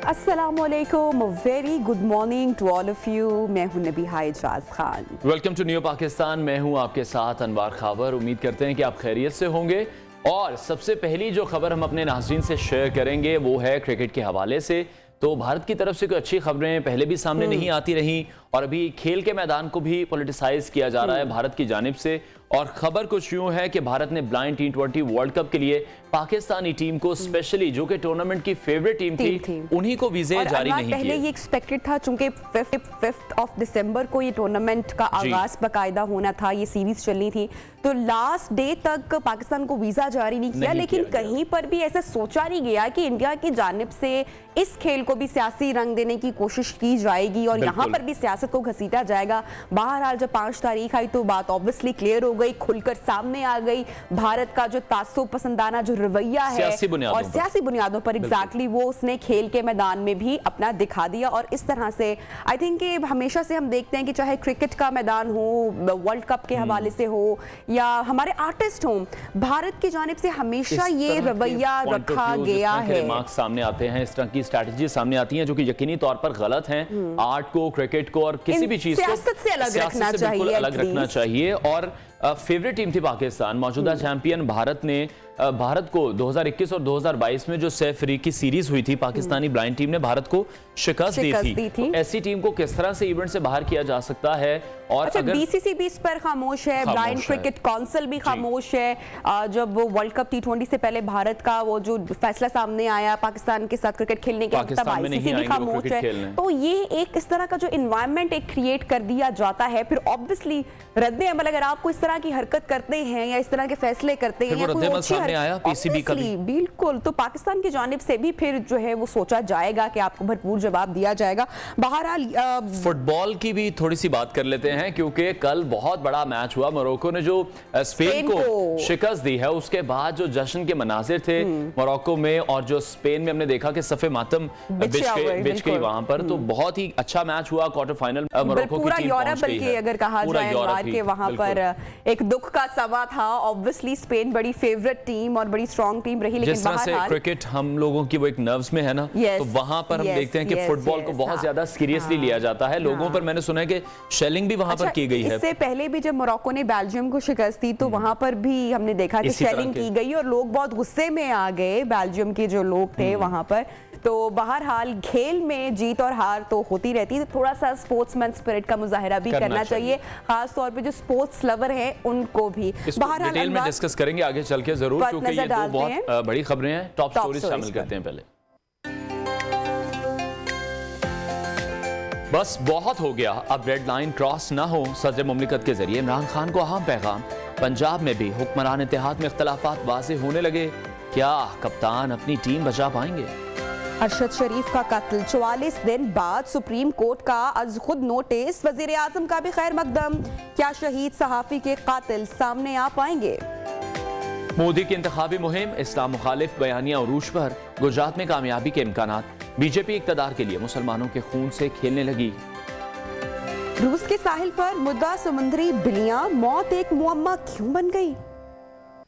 अस्सलामुअलैकुम, very good morning to all of you. मैं हूं Nabiha Ejaz Khan. Welcome to new Pakistan. मैं हूं आपके साथ अनवार खावर। उम्मीद करते हैं कि आप खैरियत से होंगे। और सबसे पहली जो खबर हम अपने नाज़रीन से शेयर करेंगे वो है क्रिकेट के हवाले से। तो भारत की तरफ से कोई अच्छी खबरें पहले भी सामने नहीं आती रही और अभी खेल के मैदान को भी पॉलिटिसाइज किया जा रहा है भारत की जानिब से। और खबर कुछ यूं है कि भारत ने ब्लाइंड T20 वर्ल्ड कप के लिए पाकिस्तानी टीम को स्पेशली जो कि टूर्नामेंट की फेवरेट टीम थी उन्हीं को वीजे जारी नहीं किए। पहले ये एक्सपेक्टेड था चूंकि 5 दिसंबर को ये टूर्नामेंट का आगाज बाकायदा होना था, ये सीरीज चलनी थी, तो लास्ट डे तक पाकिस्तान को वीजा जारी नहीं किया। लेकिन कहीं पर भी ऐसा सोचा नहीं गया कि इंडिया की जानिब से इस खेल को भी सियासी रंग देने की कोशिश की जाएगी और यहाँ पर भी सियासत को घसीटा जाएगा। बहरहाल जब 5 तारीख आई तो बात ऑब्वियसली क्लियर हो गई, खुलकर सामने आ गई। भारत का जो तासुब पसंदाना जो रवैया है और सियासी बुनियादों पर एग्जैक्टली वो उसने खेल के मैदान में भी अपना दिखा दिया। और इस तरह से आई थिंक कि हमेशा से हम देखते हैं कि चाहे क्रिकेट का मैदान हो, वर्ल्ड कप के हवाले से हो या हमारे आर्टिस्ट हो, भारत की जानिब से हमेशा ये रवैया रखा गया है। मार्क्स सामने आते हैं, इस तरह की स्ट्रैटेजी सामने आती हैं जो कि यकीनी तौर पर गलत हैं। आर्ट को, क्रिकेट को और किसी भी चीज को सियासत से अलग रखना चाहिए। और फेवरेट टीम थी पाकिस्तान, मौजूदा चैंपियन भारत ने भारत को 2021 और 2022 में जो सैफ अफ्रीदी की सीरीज हुई थी, पाकिस्तानी ब्लाइंड टीम ने भारत को शिकस्त दी थी। तो ऐसी टीम को किस तरह से इवेंट से बाहर किया जा सकता है? और अच्छा, बीसीसी भी इस पर खामोश है, ब्लाइंड क्रिकेट काउंसिल भी खामोश है। जब वर्ल्ड कप T20 से पहले भारत का वो जो फैसला सामने आया पाकिस्तान के साथ क्रिकेट खेलने के, तब आईसीसी भी खामोश है। तो ये एक इस तरह का जो एनवायरनमेंट एक क्रिएट कर दिया जाता है, फिर ऑब्वियसली रद्द अमल अगर आपको इस तरह की हरकत करते हैं या इस तरह के फैसले करते हैं आया पीसीबी का भी। बिल्कुल, तो पाकिस्तान की जानिब से भी फिर जो है वो सोचा जाएगा कि आपको भरपूर जवाब दिया जाएगा। बहरहाल फुटबॉल की भी थोड़ी सी बात कर लेते हैं क्योंकि कल बहुत बड़ा मैच हुआ। मोरक्को ने जो स्पेन को शिकस्त दी है, उसके बाद जो जश्न के मनाजिर थे मोरक्को में और जो स्पेन में हमने देखा कि सफे मातम बिछ गई वहां पर, तो बहुत ही अच्छा मैच हुआ। क्वार्टर फाइनल मोरक्को की टीम यूरोप बल्कि अगर कहा जाए के वहां पर एक दुख का समा था। ऑब्वियसली स्पेन बड़ी फेवरेट टीम और बड़ी स्ट्रॉन्ग टीम रही, लेकिन जिस तरह से क्रिकेट हम लोगों की वो एक नर्व्स में है ना, तो वहां पर हम देखते हैं कि फुटबॉल को बहुत ज्यादा सीरियसली लिया जाता है। लोगों पर मैंने सुना है कि शेलिंग भी वहां पर की गई है। इससे पहले भी जब मोरक्को ने बेल्जियम को शिकस्त दी तो वहां पर भी हमने देखा कि शेलिंग की गई और लोग बहुत गुस्से में आ गए, बेल्जियम के जो लोग थे वहां पर। तो बहरहाल खेल में जीत और हार तो होती रहती है, तो थोड़ा सा स्पोर्ट्समैन स्पिरिट का मुजाहिरा भी करना चाहिए, खास तौर पे जो स्पोर्ट्स लवर हैं उनको भी। बहरहाल डिटेल में डिस्कस करेंगे आगे चल के जरूर, क्योंकि ये दो बहुत बड़ी खबरें हैं। टॉप स्टोरीज शामिल करते हैं पहले। बस बहुत हो गया, अब रेड लाइन क्रॉस ना हो। सदर मुमलिकत के जरिए इमरान खान को अहम पैगाम। पंजाब में भी हुक्मरान इत्तेहाद में इख्तलाफात वाज़ेह होने लगे। क्या कप्तान अपनी टीम बचा पाएंगे? अरशद शरीफ का कत्ल 44 दिन बाद सुप्रीम कोर्ट का अज खुद नोटिस। वजीर आजम का भी खैर मकदम। क्या शहीद सहाफी के कातिल सामने आ पाएंगे? मोदी की इंतखाबी मुहिम, इस्लाम मुखालिफ बयानिया उरूज पर। गुजरात में कामयाबी के इम्कानात। बीजेपी इक़्तिदार के लिए मुसलमानों के खून से खेलने लगी। रूस के साहिल पर मुद्दा समुद्री बिल्लियां, मौत एक मुअम्मा क्यों बन गई?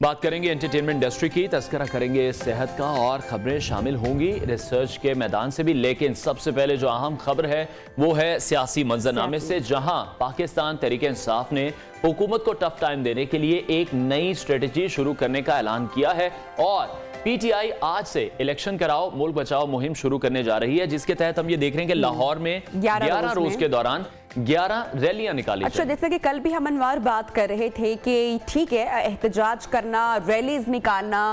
बात करेंगे एंटरटेनमेंट इंडस्ट्री की, तस्करा करेंगे सेहत का और खबरें शामिल होंगी रिसर्च के मैदान से भी। लेकिन सबसे पहले जो अहम खबर है वो है सियासी मंजरनामे से, जहां पाकिस्तान तहरीक इंसाफ ने हुकूमत को टफ टाइम देने के लिए एक नई स्ट्रेटजी शुरू करने का ऐलान किया है और पीटीआई आज से इलेक्शन कराओ मुल्क बचाओ मुहिम शुरू करने जा रही है, जिसके तहत हम ये देख रहे हैं कि लाहौर में 11 रोज के दौरान 11 रैलियां निकाली। अच्छा, जैसे कि कल भी हम अनवार बात कर रहे थे कि ठीक है, एहतजाज करना, रैलीज निकालना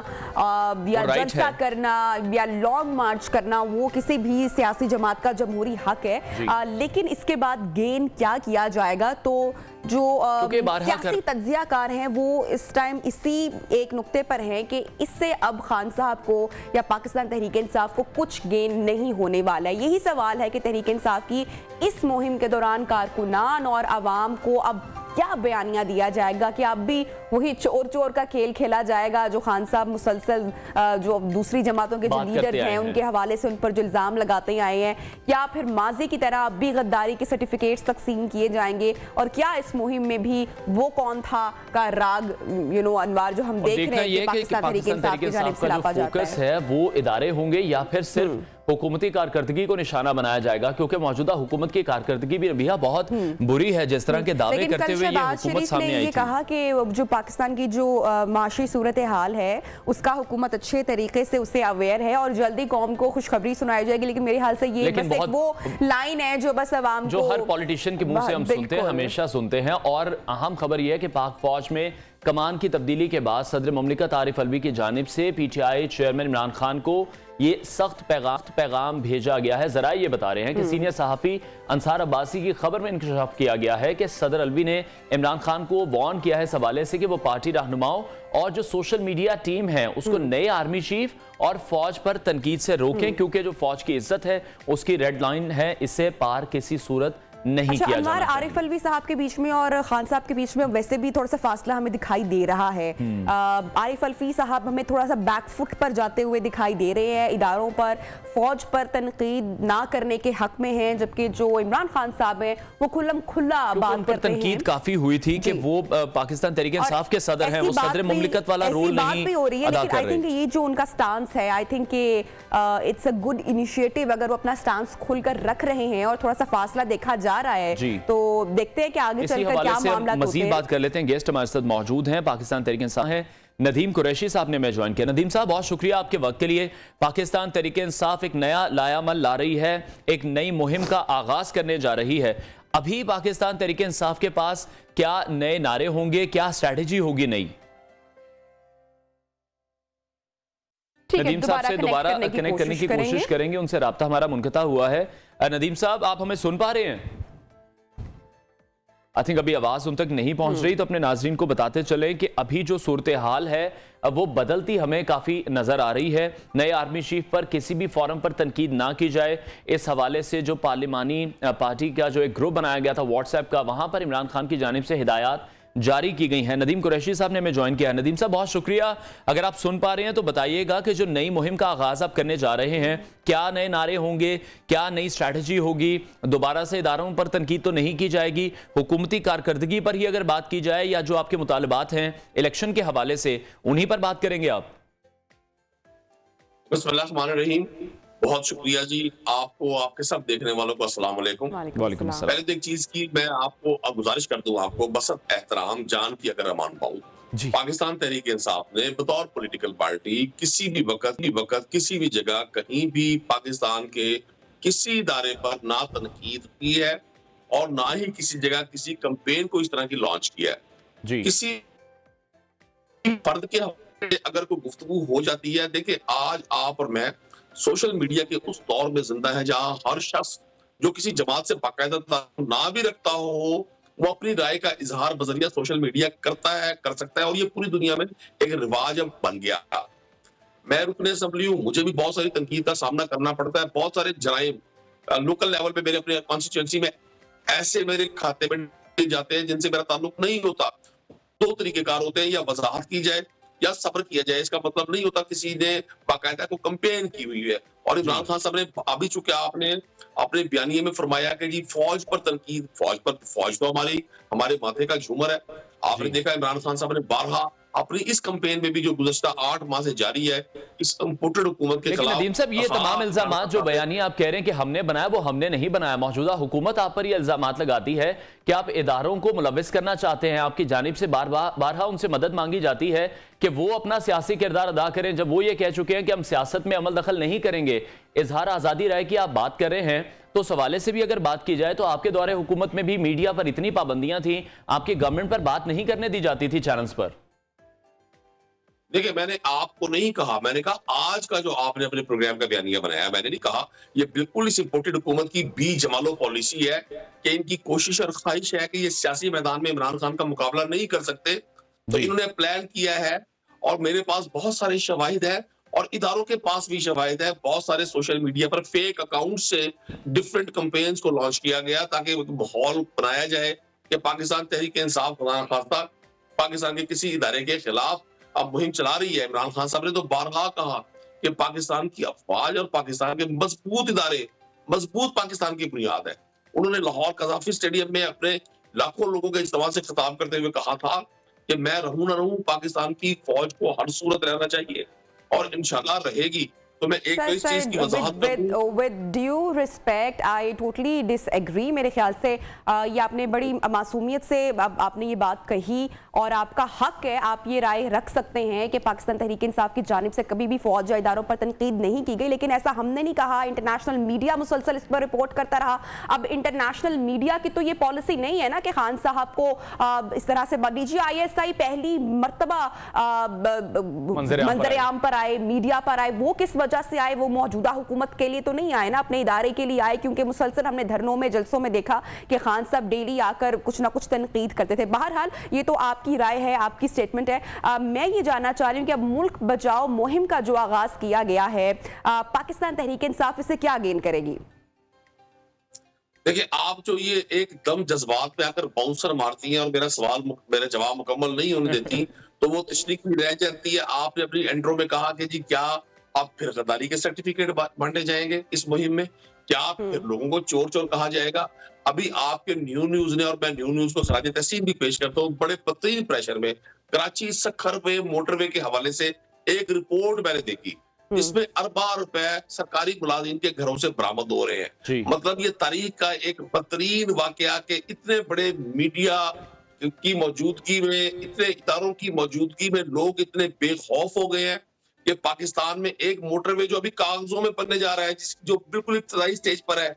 या जलसा करना या लॉन्ग मार्च करना वो किसी भी सियासी जमात का जमहूरी हक है, लेकिन इसके बाद गेन क्या किया जाएगा? तो जो सियासी तज्जियाकार हैं वो इस टाइम इसी एक नुक्ते पर हैं कि इससे अब खान साहब को या पाकिस्तान तहरीक इंसाफ को कुछ गेन नहीं होने वाला है। यही सवाल है कि तहरीक इंसाफ की इस मुहिम के दौरान कारकुनान और आवाम को अब क्या बयानिया दिया जाएगा कि अब भी वही चोर चोर का खेल खेला जाएगा जो खान साहब मुसलसल जो दूसरी जमातों के जो लीडर हैं उनके हवाले से उन पर जो इल्जाम लगाते आए हैं, या फिर माजी की तरह अब भी गद्दारी के सर्टिफिकेट्स तकसीम किए जाएंगे? और क्या इस मुहिम में भी वो कौन था का राग अनवार जो हम देख रहे हैं कि पाकिस्तान तहरीक इंसाफ की जानिब से लापा जाता है, फोकस है वो इदारे होंगे या फिर सिर्फ हुकूमती कारकर्दगी को निशाना बनाया जाएगा, क्योंकि मौजूदा हुकूमत की कारकर्दगी भी भैया बहुत बुरी है। जिस तरह के दावे करते हुए ये हुकूमत सामने आई थी, कहा कि जो पाकिस्तान की जो माशी सूरत हाल है उसका हुकूमत अच्छे तरीके से उससे अवेयर है और जल्दी कौम को खुशखबरी सुनाई जाएगी। लेकिन मेरे हाल से ये बस एक वो लाइन है जो बस अवाम जो हर पॉलिटिशियन के मुंह से हम सुनते हैं, हमेशा सुनते हैं। और अहम खबर यह है कि पाक फौज में कमान की तब्दीली के बाद सदर मुमलिकत आरिफ अलवी की जानिब से पीटीआई चेयरमैन इमरान खान को ये सख्त पैगाम भेजा गया है। जरा ये बता रहे हैं कि सीनियर सहाफ़ी अंसार अब्बासी की खबर में इंकशाफ किया गया है कि सदर अलवी ने इमरान खान को वार्न किया है इस हवाले से कि वो पार्टी रहनुमाओं और जो सोशल मीडिया टीम है उसको नए आर्मी चीफ और फौज पर तनकीद से रोकें, क्योंकि जो फौज की इज्जत है उसकी रेड लाइन है, इससे पार किसी सूरत नहीं किया जाना चाहिए। आरिफ अलवी साहब के बीच में और खान साहब के बीच में वैसे भी थोड़ा सा फासला हमें दिखाई दे रहा है। आरिफ अलवी साहब हमें थोड़ा सा बैकफुट पर जाते हुए दिखाई दे रहे हैं, इदारों पर फौज पर तनकीद ना करने के हक में हैं, जबकि जो इमरान खान साहब हैं वो खुल्लम खुल्ला बात करते हैं। तनकीद काफी हुई थी कि वो पाकिस्तान तहरीक इंसाफ के सदर हैं, वो सदर मुमलिकत वाला रोल नहीं हो रही है। लेकिन आई थिंक ये जो उनका स्टांस है, I think it's a good initiative. अगर वो अपना स्टांस खुलकर रख रहे हैं और थोड़ा सा फासला देखा जा रहा है जी, तो देखते हैं कि आगे चलकर क्या मामला होते हैं। मजीद बात कर लेते हैं। गेस्ट हमारे साथ मौजूद हैं, पाकिस्तान तहरीक इंसाफ हैं नदीम कुरैशी साहब ने मैं ज्वाइन किया। नदीम साहब बहुत शुक्रिया आपके वक्त के लिए। पाकिस्तान तहरीक इंसाफ एक नया लायामल ला रही है, एक नई मुहिम का आगाज करने जा रही है। अभी पाकिस्तान तहरीक इंसाफ के पास क्या नए नारे होंगे, क्या स्ट्रैटेजी होगी नई? नदीम साहब से दोबारा कनेक्ट करने की कोशिश करेंगे, उनसे राब्ता हमारा मुनक़ता हुआ है। नदीम साहब आप हमें सुन पा रहे हैं? आई थिंक अभी आवाज उन तक नहीं पहुंच रही, तो अपने नाजरीन को बताते चले कि अभी जो सूरत हाल है वो बदलती हमें काफी नजर आ रही है। नए आर्मी चीफ पर किसी भी फोरम पर तनकीद ना की जाए, इस हवाले से जो पार्लिमानी पार्टी का जो एक ग्रुप बनाया गया था व्हाट्सएप का, वहां पर इमरान खान की जानिब से हिदायत जारी की गई है। नदीम कुरैशी साहब ने हमें ज्वाइन किया है। नदीम साहब बहुत शुक्रिया। अगर आप सुन पा रहे हैं तो बताइएगा कि जो नई मुहिम का आगाज आप करने जा रहे हैं, क्या नए नारे होंगे, क्या नई स्ट्रैटेजी होगी? दोबारा से इदारों पर तनकीद तो नहीं की जाएगी, हुकूमती कारकर्दगी पर ही अगर बात की जाए या जो आपके मुतालबात हैं इलेक्शन के हवाले से, उन्हीं पर बात करेंगे आप? बिस्मिल्लाहिर्रहमानिर्रहीम। बहुत शुक्रिया जी आपको, आपके सब देखने वालों को अस्सलाम वालेकुम। वालेकुम अस्सलाम। पहले तो एक चीज की मैं आपको गुजारिश कर दूं, आपको बसत एहतराम जान की अगर मान पाऊं, पाकिस्तान तहरीक इंसाफ ने बतौर पॉलिटिकल पार्टी किसी भी वक्त किसी भी जगह कहीं भी पाकिस्तान के किसी इदारे पर ना तनकीद की है और ना ही किसी जगह किसी कैंपेन को इस तरह की लॉन्च किया है जी। किसी फर्द के अगर कोई गुफ्तगू हो जाती है, देखिए आज आप और मैं सोशल मीडिया के उस दौर में जिंदा है जहां हर शख्स जो किसी जमात से बाकायदा ना भी रखता हो, वो अपनी राय का इजहार बजरिया सोशल मीडिया करता है, कर सकता है, और ये पूरी दुनिया में एक रिवाज अब बन गया। मैं रुकने असेंबली हूँ, मुझे भी बहुत सारी तनकीद का सामना करना पड़ता है। बहुत सारे जराइम लोकल लेवल पे मेरे अपने कॉन्स्टिट्यूएंसी में ऐसे मेरे खाते में जाते हैं जिनसे मेरा ताल्लुक नहीं होता। दो तरीकेकार होते हैं, या वजाहत की जाए या सब्र किया जाए। इसका मतलब नहीं होता किसी ने बाकायदा को कंपेन की हुई है। और इमरान खान साहब ने अभी चूंकि आपने अपने बयानिए में फरमाया कि जी फौज पर तनकीद, फौज तो हमारे माथे का झूमर है। आपने देखा इमरान खान साहब ने बारहा अपनी इस कैंपेन में भी जो गुज़श्ता 8 माह से जारी है इस इंपोर्टेड हुकूमत के खिलाफ। नदीम साहब, ये तमाम इल्जामात जो बयानी आप कह रहे हैं कि हमने बनाया, वो हमने नहीं बनाया। मौजूदा हुकूमत आप पर ये इल्जामात लगाती है कि आप इदारों को मुलविस करना चाहते हैं, आपकी जानिब से बारहा उनसे मदद मांगी जाती है कि वो अपना सियासी किरदार अदा करें, जब वो ये कह चुके हैं कि हम सियासत में अमल दखल नहीं करेंगे। इजहार आज़ादी राय की आप बात कर रहे हैं, तो उस हवाले से भी अगर बात की जाए तो आपके दौरे हुकूमत में भी मीडिया पर इतनी पाबंदियां थी, आपकी गवर्नमेंट पर बात नहीं करने दी जाती थी चैनल्स पर। देखिए, मैंने आपको नहीं कहा, मैंने कहा आज का जो आपने अपने प्रोग्राम का बयानिया बनाया, मैंने नहीं कहा ये बिल्कुल इस इंपोर्टेड हुकूमत की बी जमालो पॉलिसी है कि इनकी कोशिश और ख्वाहिश है कि ये सियासी मैदान में इमरान खान का मुकाबला नहीं कर सकते, तो इन्होंने प्लान किया है। और मेरे पास बहुत सारे शवाहिद है और इदारों के पास भी शवाहिद है। बहुत सारे सोशल मीडिया पर फेक अकाउंट से डिफरेंट कैंपेन्स को लॉन्च किया गया ताकि माहौल बनाया जाए कि पाकिस्तान तहरीक इंसाफ खुदा खास्ता पाकिस्तान के किसी इदारे के खिलाफ अब मुहिम चला रही है। इमरान खान साहब ने तो बारहा कहा कि पाकिस्तान की अफवाज और पाकिस्तान के मजबूत इदारे, मजबूत पाकिस्तान की बुनियाद है। उन्होंने लाहौर कज़ाफी स्टेडियम में अपने लाखों लोगों के इज्तिमा से खिताब करते हुए कहा था कि मैं रहूं ना रहूं, पाकिस्तान की फौज को हर सूरत रहना चाहिए और इंशाल्लाह रहेगी। तो मैं एक तो इस चीज की वजाहत करूं। With due respect I totally disagree. मेरे ख्याल से ये आपने बड़ी मासूमियत से आपने ये बात कही और आपका हक है, आप ये राय रख सकते हैं कि पाकिस्तान तहरीक इंसाफ की जानिब से कभी भी फौज या इदारों पर तनकीद नहीं की गई, लेकिन ऐसा हमने नहीं कहा। इंटरनेशनल मीडिया मुसलसल इस पर रिपोर्ट करता रहा। अब इंटरनेशनल मीडिया की तो ये पॉलिसी नहीं है ना कि खान साहब को इस तरह से DGISI पहली मर्तबा मंजर आम पर आए, मीडिया पर आए। वो किस वजह से आए? वो मौजूदा हुकूमत के लिए तो नहीं आए ना, अपने इदारे के लिए आए, क्योंकि मुसलसल हमने धरनों में जलसों में देखा कि खान साहब डेली आकर कुछ ना कुछ तनकीद करते थे। बहरहाल ये तो आपकी राय है, आपकी स्टेटमेंट है। मैं ये जानना चाह रही हूँ कि अब मुल्क बचाओ मुहिम का जो आगाज किया गया है, पाकिस्तान तहरीक इंसाफ इससे क्या गेन करेगी? देखिए, आप जो ये एकदम जज्बात पे आकर बाउंसर मारती हैं और मेरा जवाब मुकम्मल नहीं होने देती तो वो तशरीह रह जाती है। आपने अपनी एंट्रो में कहा कि जी क्या आप फिर गद्दारी के सर्टिफिकेट बांटे जाएंगे इस मुहिम में? क्या फिर लोगों को चोर चोर कहा जाएगा? अभी आपके न्यूज ने, और मैं न्यूज को खराज तहसीन भी पेश करता हूँ, बड़े बदतरीन प्रेशर में कराची सखर वे मोटरवे के हवाले से एक रिपोर्ट मैंने देखी जिसमें अरबा रुपए सरकारी मुलाजिम के घरों से बरामद हो रहे हैं। मतलब ये तारीख का एक बदतरीन वाकया के इतने बड़े मीडिया की मौजूदगी में, इतने इदारों की मौजूदगी में लोग इतने बेखौफ हो गए हैं कि पाकिस्तान में एक मोटरवे जो अभी कागजों में बनने जा रहा है, जो बिल्कुल इब्तदाई स्टेज पर है,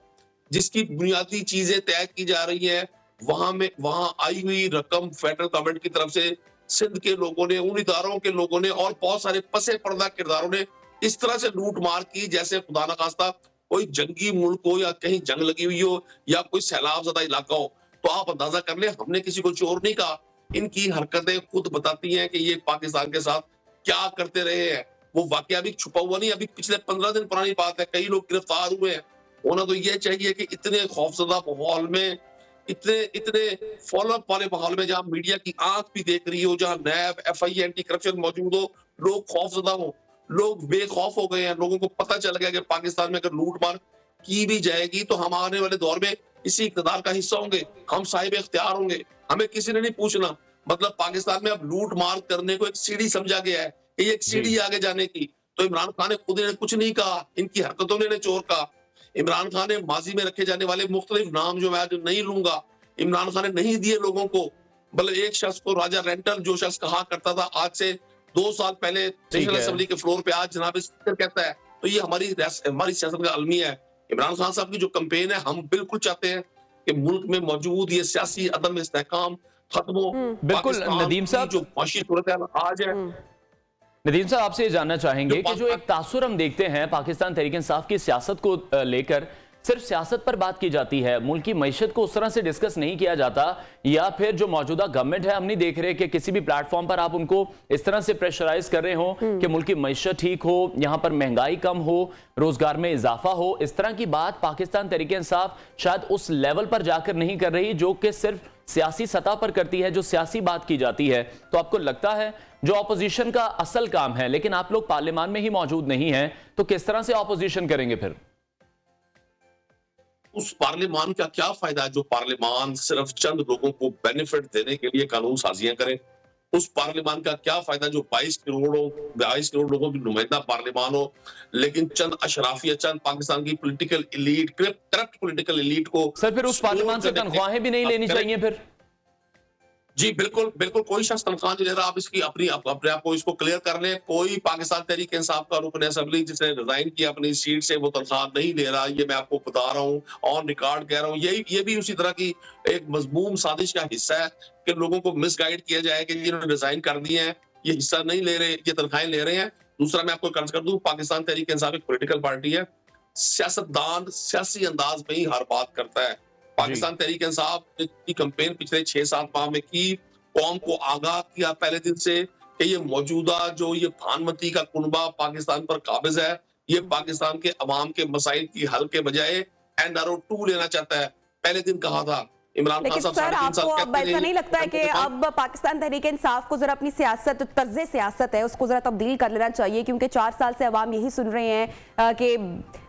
जिसकी बुनियादी चीजें तय की जा रही है, वहां आई हुई रकम फेडरल गवर्नमेंट की तरफ से सिंध के लोगों ने, उन इदारों के लोगों ने और बहुत सारे पसे पर्दा किरदारों ने इस तरह से लूट मार की जैसे खुदा न खास्ता कोई जंगी मुल्क हो या कहीं जंग लगी हुई हो या कोई सैलाब ज़दा इलाका हो। तो आप अंदाजा कर ले, हमने किसी को चोर नहीं कहा। इनकी हरकतें खुद बताती हैं कि ये पाकिस्तान के साथ क्या करते रहे हैं। वो वाकया अभी छुपा हुआ नहीं, अभी पिछले 15 दिन पुरानी बात है। कई लोग गिरफ्तार हुए हैं। होना तो ये चाहिए कि इतने खौफजदा माहौल में, इतने फॉलोअप वाले माहौल में, जहां मीडिया की आंख भी देख रही हो, जहां नैब, FI, एंटी करप्शन मौजूद हो, लोग खौफजदा हो, लोग बेखौफ हो गए हैं। लोगों को पता चल गया कि पाकिस्तान में अगर लूट मार की भी जाएगी तो हम आने वाले दौर में इसी इक़्तिदार का हिस्सा होंगे, हम साहिब इख्तियार होंगे, हमें किसी ने नहीं पूछना। मतलब पाकिस्तान में अब लूट मार करने को एक सीढ़ी समझा गया है कि ये एक सीढ़ी आगे जाने की। तो इमरान खान ने खुद ने कुछ नहीं कहा, इनकी हरकतों ने चोर कहा। इमरान खान ने माजी में रखे जाने वाले मुख्तलिफ नाम जो मैं आज नहीं लूंगा, इमरान खान ने नहीं दिए लोगों को। मतलब एक शख्स को राजा रेंटल जो शख्स कहा करता था आज से 2 साल पहले नेशनल असेंबली के फ्लोर पे, आज जनाब स्पीकर कहता है। तो ये हमारी सियासत का अलमिया है। इमरान खान साहब की जो कैंपेन है, हम बिल्कुल चाहते हैं कि मुल्क में मौजूद ये सियासी अदम इस्तेहकाम खत्म हो। बिल्कुल नदीम साहब, जो माशी सूरत आज है, नदीम साहब आपसे जानना चाहेंगे कि जो एक तासुर हम देखते हैं पाकिस्तान तहरीक इंसाफ की सियासत को लेकर, सिर्फ सियासत पर बात की जाती है, मुल्क की मईशत को उस तरह से डिस्कस नहीं किया जाता, या फिर जो मौजूदा गवर्नमेंट है हम नहीं देख रहे कि किसी भी प्लेटफॉर्म पर आप उनको इस तरह से प्रेशराइज कर रहे हो कि मुल्क की मईशत ठीक हो, यहाँ पर महंगाई कम हो, रोजगार में इजाफा हो। इस तरह की बात पाकिस्तान तहरीक इंसाफ शायद उस लेवल पर जाकर नहीं कर रही जो कि सिर्फ सियासी सतह पर करती है, जो सियासी बात की जाती है। तो आपको लगता है जो ऑपोजिशन का असल काम है, लेकिन आप लोग पार्लियामान में ही मौजूद नहीं हैं, तो किस तरह से ऑपोजिशन करेंगे फिर? उस पार्लियामान का क्या फायदा है जो पार्लियामान सिर्फ चंद लोगों को बेनिफिट देने के लिए कानून साजियां करे? उस पार्लियामान का क्या फायदा जो 22 करोड़ लोगों की नुमाइंदा पार्लियामान हो, लेकिन चंद अशराफिया, चंद पाकिस्तान की political elite, corrupt political elite को सर फिर उस पार्लियामान से तनख्वाहें भी नहीं लेनी चाहिए फिर? जी बिल्कुल बिल्कुल, कोई शख्स तनख्वाह नहीं ले रहा। आप इसकी अपने आप को इसको क्लियर कर लें। कोई पाकिस्तान तहरीक इंसाफ का रुकन असेंबली जिसने रिजाइन किया अपनी सीट से, वो तनख्वाह नहीं ले रहा। ये मैं आपको बता रहा हूँ, ऑन रिकॉर्ड कह रहा हूँ। ये भी उसी तरह की एक मजमूम साजिश का हिस्सा है कि लोगों को मिसगाइड किया जाए कि जिन्होंने रिजाइन कर दिए हैं ये हिस्सा नहीं ले रहे, ये तनख्वाहें ले रहे हैं। दूसरा मैं आपको कर्ज कर दूं, पाकिस्तान तहरीक इंसाफ एक पोलिटिकल पार्टी है। सियासतदान सियासी अंदाज में ही हर बात करता है। पाकिस्तान तहरीक इंसाफ की कैंपेन पिछले 6-7 माह में की, कौम को आगाह किया पहले दिन से कि ये मौजूदा जो ये प्रधानमंत्री का कुनबा पाकिस्तान पर काबिज है, ये पाकिस्तान के अवाम के मसाइल की हल के बजाय NRO 2 लेना चाहता है। पहले दिन कहा था इमरान खान साहब। सर आपको अब ऐसा नहीं लगता है कि अब पाकिस्तान तहरीक इंसाफ को जरा अपनी सियासत, तर्ज सियासत है उसको जरा तब्दील कर लेना चाहिए? क्योंकि 4 साल से अवाम यही सुन रहे हैं कि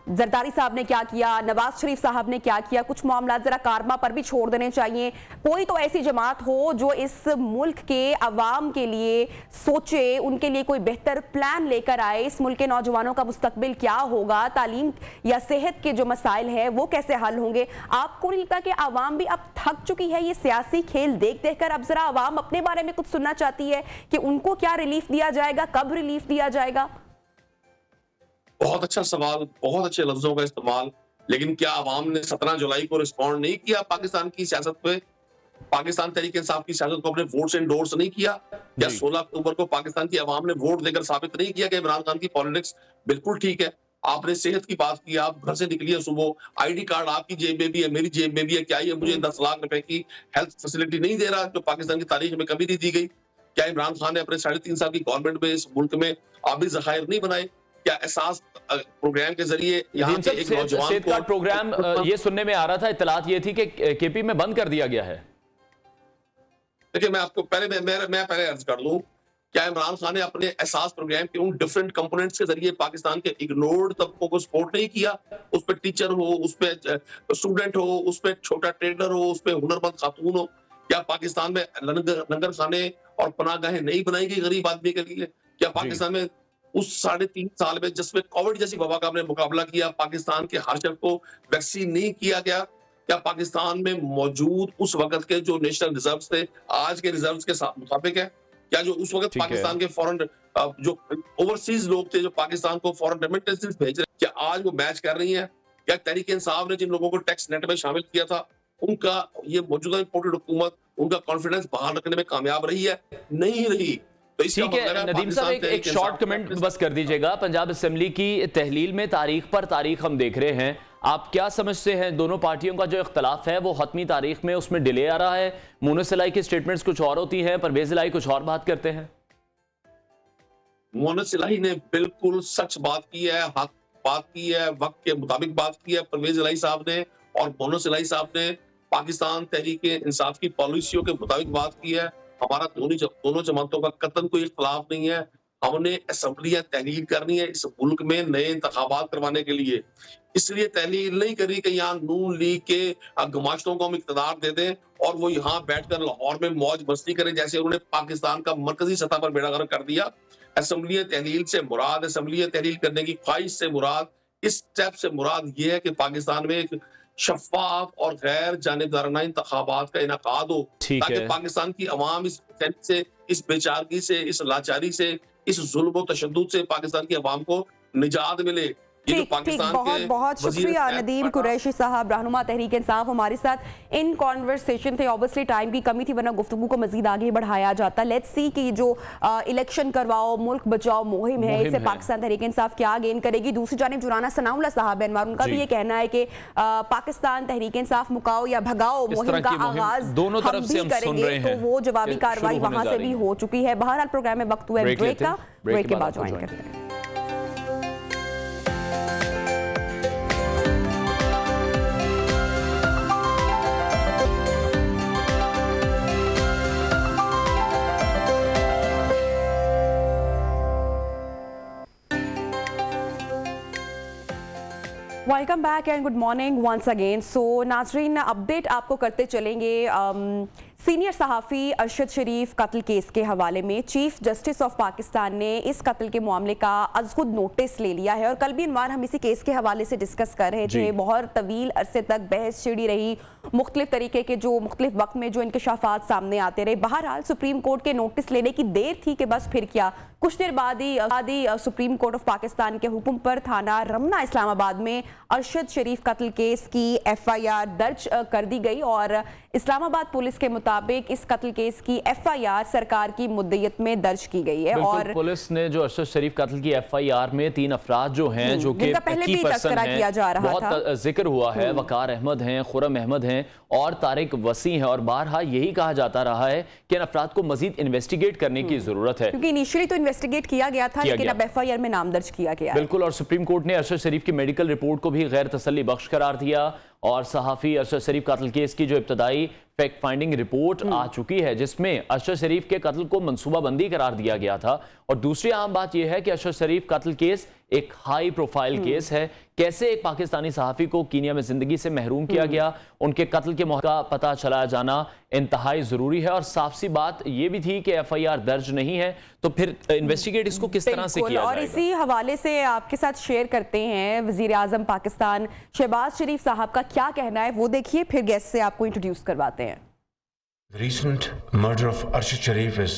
जरदारी साहब ने क्या किया, नवाज शरीफ साहब ने क्या किया, कुछ मामला जरा कारमा पर भी छोड़ देने चाहिए। कोई तो ऐसी जमात हो जो इस मुल्क के अवाम के लिए सोचे, उनके लिए कोई बेहतर प्लान लेकर आए। इस मुल्क के नौजवानों का मुस्तकबिल क्या होगा, तालीम या सेहत के जो मसाइल है वो कैसे हल होंगे। आपको नहीं लगता कि अवाम भी अब थक चुकी है ये सियासी खेल देख देख कर? अब जरा अवाम अपने बारे में कुछ सुनना चाहती है कि उनको क्या रिलीफ दिया जाएगा, कब रिलीफ दिया जाएगा? बहुत अच्छा सवाल, बहुत अच्छे लफ्जों का इस्तेमाल। लेकिन क्या अवाम ने 17 जुलाई को रिस्पॉन्ड नहीं किया पाकिस्तान की सियासत पे? पाकिस्तान तहरीक इंसाफ की सियासत को अपने वोट से इंडोर्स नहीं किया? या 16 अक्टूबर को पाकिस्तान की अवाम ने वोट देकर साबित नहीं किया कि इमरान खान की पॉलिटिक्स बिल्कुल ठीक है? आपने सेहत की बात की, आप घर से निकलिए सुबह, आईडी कार्ड आपकी जेब में भी है, मेरी जेब में भी है, क्या ये मुझे 10 लाख रुपए की हेल्थ फैसिलिटी नहीं दे रहा जो पाकिस्तान की तारीख में कभी नहीं दी गई? क्या इमरान खान ने अपने 3.5 साल की गवर्नमेंट में इस मुल्क में आबी ज़खायर नहीं बनाए? क्या एहसास प्रोग्राम के जरिए यहाँ के एक नौजवान को प्रोग्राम ये सुनने में आ रहा था, इत्तलात ये थी कि केपी में बंद कर दिया गया है? देखिए, मैं आपको पहले मैं पहले अर्ज कर लूं, क्या इमरान खान ने अपने एहसास प्रोग्राम के उन डिफरेंट कंपोनेंट्स के जरिए पाकिस्तान के इग्नोर्ड तबकों को सपोर्ट नहीं किया? उस पे टीचर हो, उस पे स्टूडेंट हो, उस पे छोटा ट्रेडर हो, उस पे हुनरमंद खातून हो। क्या पाकिस्तान में लंगर खाने और पनाहगाहें नहीं बनाई गई गरीब आदमी के लिए? क्या पाकिस्तान में उस 3.5 साल में जिसमें कोविड जैसी वबा का हमने मुकाबला किया, पाकिस्तान के हर शख्स को वैक्सीन नहीं किया गया? क्या पाकिस्तान में मौजूद उस वक्त के जो नेशनल रिजर्व्स थे आज के रिजर्व्स के साथ मुताबिक है? क्या जो उस वक्त पाकिस्तान के फॉरेन जो ओवरसीज लोग थे जो पाकिस्तान को फॉरेन रेमिटेंसेस भेज रहे, क्या आज वो मैच कर रही हैं? क्या तहरीक इंसाफ ने जिन लोगों को टैक्स नेट में शामिल किया था उनका ये मौजूदा इंपोर्टेड हुकूमत उनका कॉन्फिडेंस बहाल रखने में कामयाब रही है? नहीं रही। तो ठीक है नदीम साहब, एक शॉर्ट कमेंट बस कर दीजिएगा। पंजाब असेंबली की तहलील में तारीख पर तारीख हम देख रहे हैं, आप क्या समझते हैं दोनों पार्टियों का जो इख्तलाफ है वो हतमी तारीख में उसमें डिले आ रहा है? मोनस इलाही की स्टेटमेंट्स कुछ और होती हैं, परवेज इलाही कुछ और बात करते हैं। मोनस इलाही ने बिल्कुल सच बात की है, हक बात की है, वक्त के मुताबिक बात की है परवेज इलाही साहब ने, और मोनस इलाही साहब ने पाकिस्तान तहरीक इंसाफ की पॉलिसियों के मुताबिक बात की है। हमारा दोनों जमातों का कतन कोई इख्तलाफ नहीं है। हमने असेंबलियां तहलील करनी है इस मुल्क में नए इंतखाबात करवाने के लिए, इसलिए तहलील नहीं करी कि यहाँ नून लीग के गमाश्तों को हम इख्तियार दे दें और वो यहाँ बैठकर लाहौर में मौज मस्ती करें जैसे उन्होंने पाकिस्तान का मरकजी सतह पर बेड़ा गर्क कर दिया। असेंबलियां तहलील से मुराद, असेंबलियां तहलील करने की ख्वाहिश से मुराद, इस स्टेप से मुराद ये है कि पाकिस्तान में एक शफाफ और गैर जानिबदाराना इंतखाबात का इनकाद हो, ताकि पाकिस्तान की अवाम से, इस बेचारगी से, इस लाचारी से, इस जुल्म और तशद्दुद से पाकिस्तान की अवाम को निजात मिले। ठीक, बहुत बहुत शुक्रिया नदीम कुरैशी साहब, रहनुमा तहरीक इंसाफ हमारे साथ इन कॉन्वर्सेशन थे। ऑब्वियसली टाइम की कमी थी वरना गुफ्तगू को मजीद आगे बढ़ाया जाता। लेट्स सी कि जो इलेक्शन करवाओ मुल्क बचाओ मुहिम है इससे पाकिस्तान तहरीक इंसाफ क्या गेन करेगी। दूसरी जानिब जुराना सनाउल्लाह साहब है, उनका भी ये कहना है कि पाकिस्तान तहरीक इंसाफ मुकाओ या भगाओ मुहिम का आगाज दोनों तरफ से हम करेंगे, तो वो जवाबी कार्रवाई वहां से भी हो चुकी है। बहरहाल प्रोग्राम में वक्त हुआ है ब्रेक का, ब्रेक के बाद ज्वाइन करते हैं। Welcome back and good morning once again. So नाजरीन, अपडेट आपको करते चलेंगे सीनियर सहाफ़ी अरशद शरीफ कत्ल केस के हवाले में चीफ जस्टिस ऑफ पाकिस्तान ने इस कत्ल के मामले का अज़-खुद नोटिस ले लिया है और कल भी इनवार हम इसी केस के हवाले से डिस्कस कर रहे थे। बहुत तवील अरसे तक बहस छिड़ी रही, मुख्तलिफ तरीके के जो मुख्तलिफ वक्त में जो इंकशाफात सामने आते रहे। बहरहाल सुप्रीम कोर्ट के नोटिस लेने की देर थी कि बस फिर क्या, कुछ देर बाद ही सुप्रीम कोर्ट ऑफ पाकिस्तान के हुक्म पर थाना रमना इस्लामाबाद में अरशद शरीफ कत्ल केस की FIR दर्ज कर दी गई और इस्लामाबाद पुलिस के मुताबिक इस कत्ल केस की FIR सरकार की मुद्दत में दर्ज की गई है। और पुलिस ने जो अरशद शरीफ कत्ल की FIR में 3 अफराद जो हैं जो कि पहले भी तस्करा किया जा रहा था, बहुत जिक्र हुआ है, वकार अहमद हैं, खुरम अहमद हैं और तारिक वसी हैं, और बारहा यही कहा जाता रहा है कि इन अफराद को मजीद इन्वेस्टिगेट करने की जरूरत है, क्योंकि इनिशियली तो इन्वेस्टिगेट किया गया था लेकिन अब FIR में नाम दर्ज किया गया। बिल्कुल, और सुप्रीम कोर्ट ने अरशद शरीफ की मेडिकल रिपोर्ट को भी गैर तसल्ली बख्श करार दिया और सहाफ़ी अरशद शरीफ कत्ल केस की जो इब्तदाई फैक्ट फाइंडिंग रिपोर्ट आ चुकी है जिसमें अरशद शरीफ के कत्ल को मंसूबाबंदी करार दिया गया था। और दूसरी अहम बात यह है कि अरशद शरीफ कत्ल केस एक हाई प्रोफाइल केस है। कैसे एक पाकिस्तानी सहाफ़ी को कीनिया में ज़िंदगी से महरूम किया गया, उनके कत्ल के मौका पता चला जाना इंतहाई ज़रूरी है। और साफ सी बात ये भी थी कि FIR दर्ज नहीं है, तो फिर इन्वेस्टिगेट इसको किस तरह से किया और जाएगा? इसी हवाले से आपके साथ शेयर करते हैं वज़ीर आज़म पाकिस्तान शहबाज शरीफ साहब का क्या कहना है, वो देखिए, फिर गेस्ट से आपको इंट्रोड्यूस करवाते हैं। The recent murder of Arshad Sharif is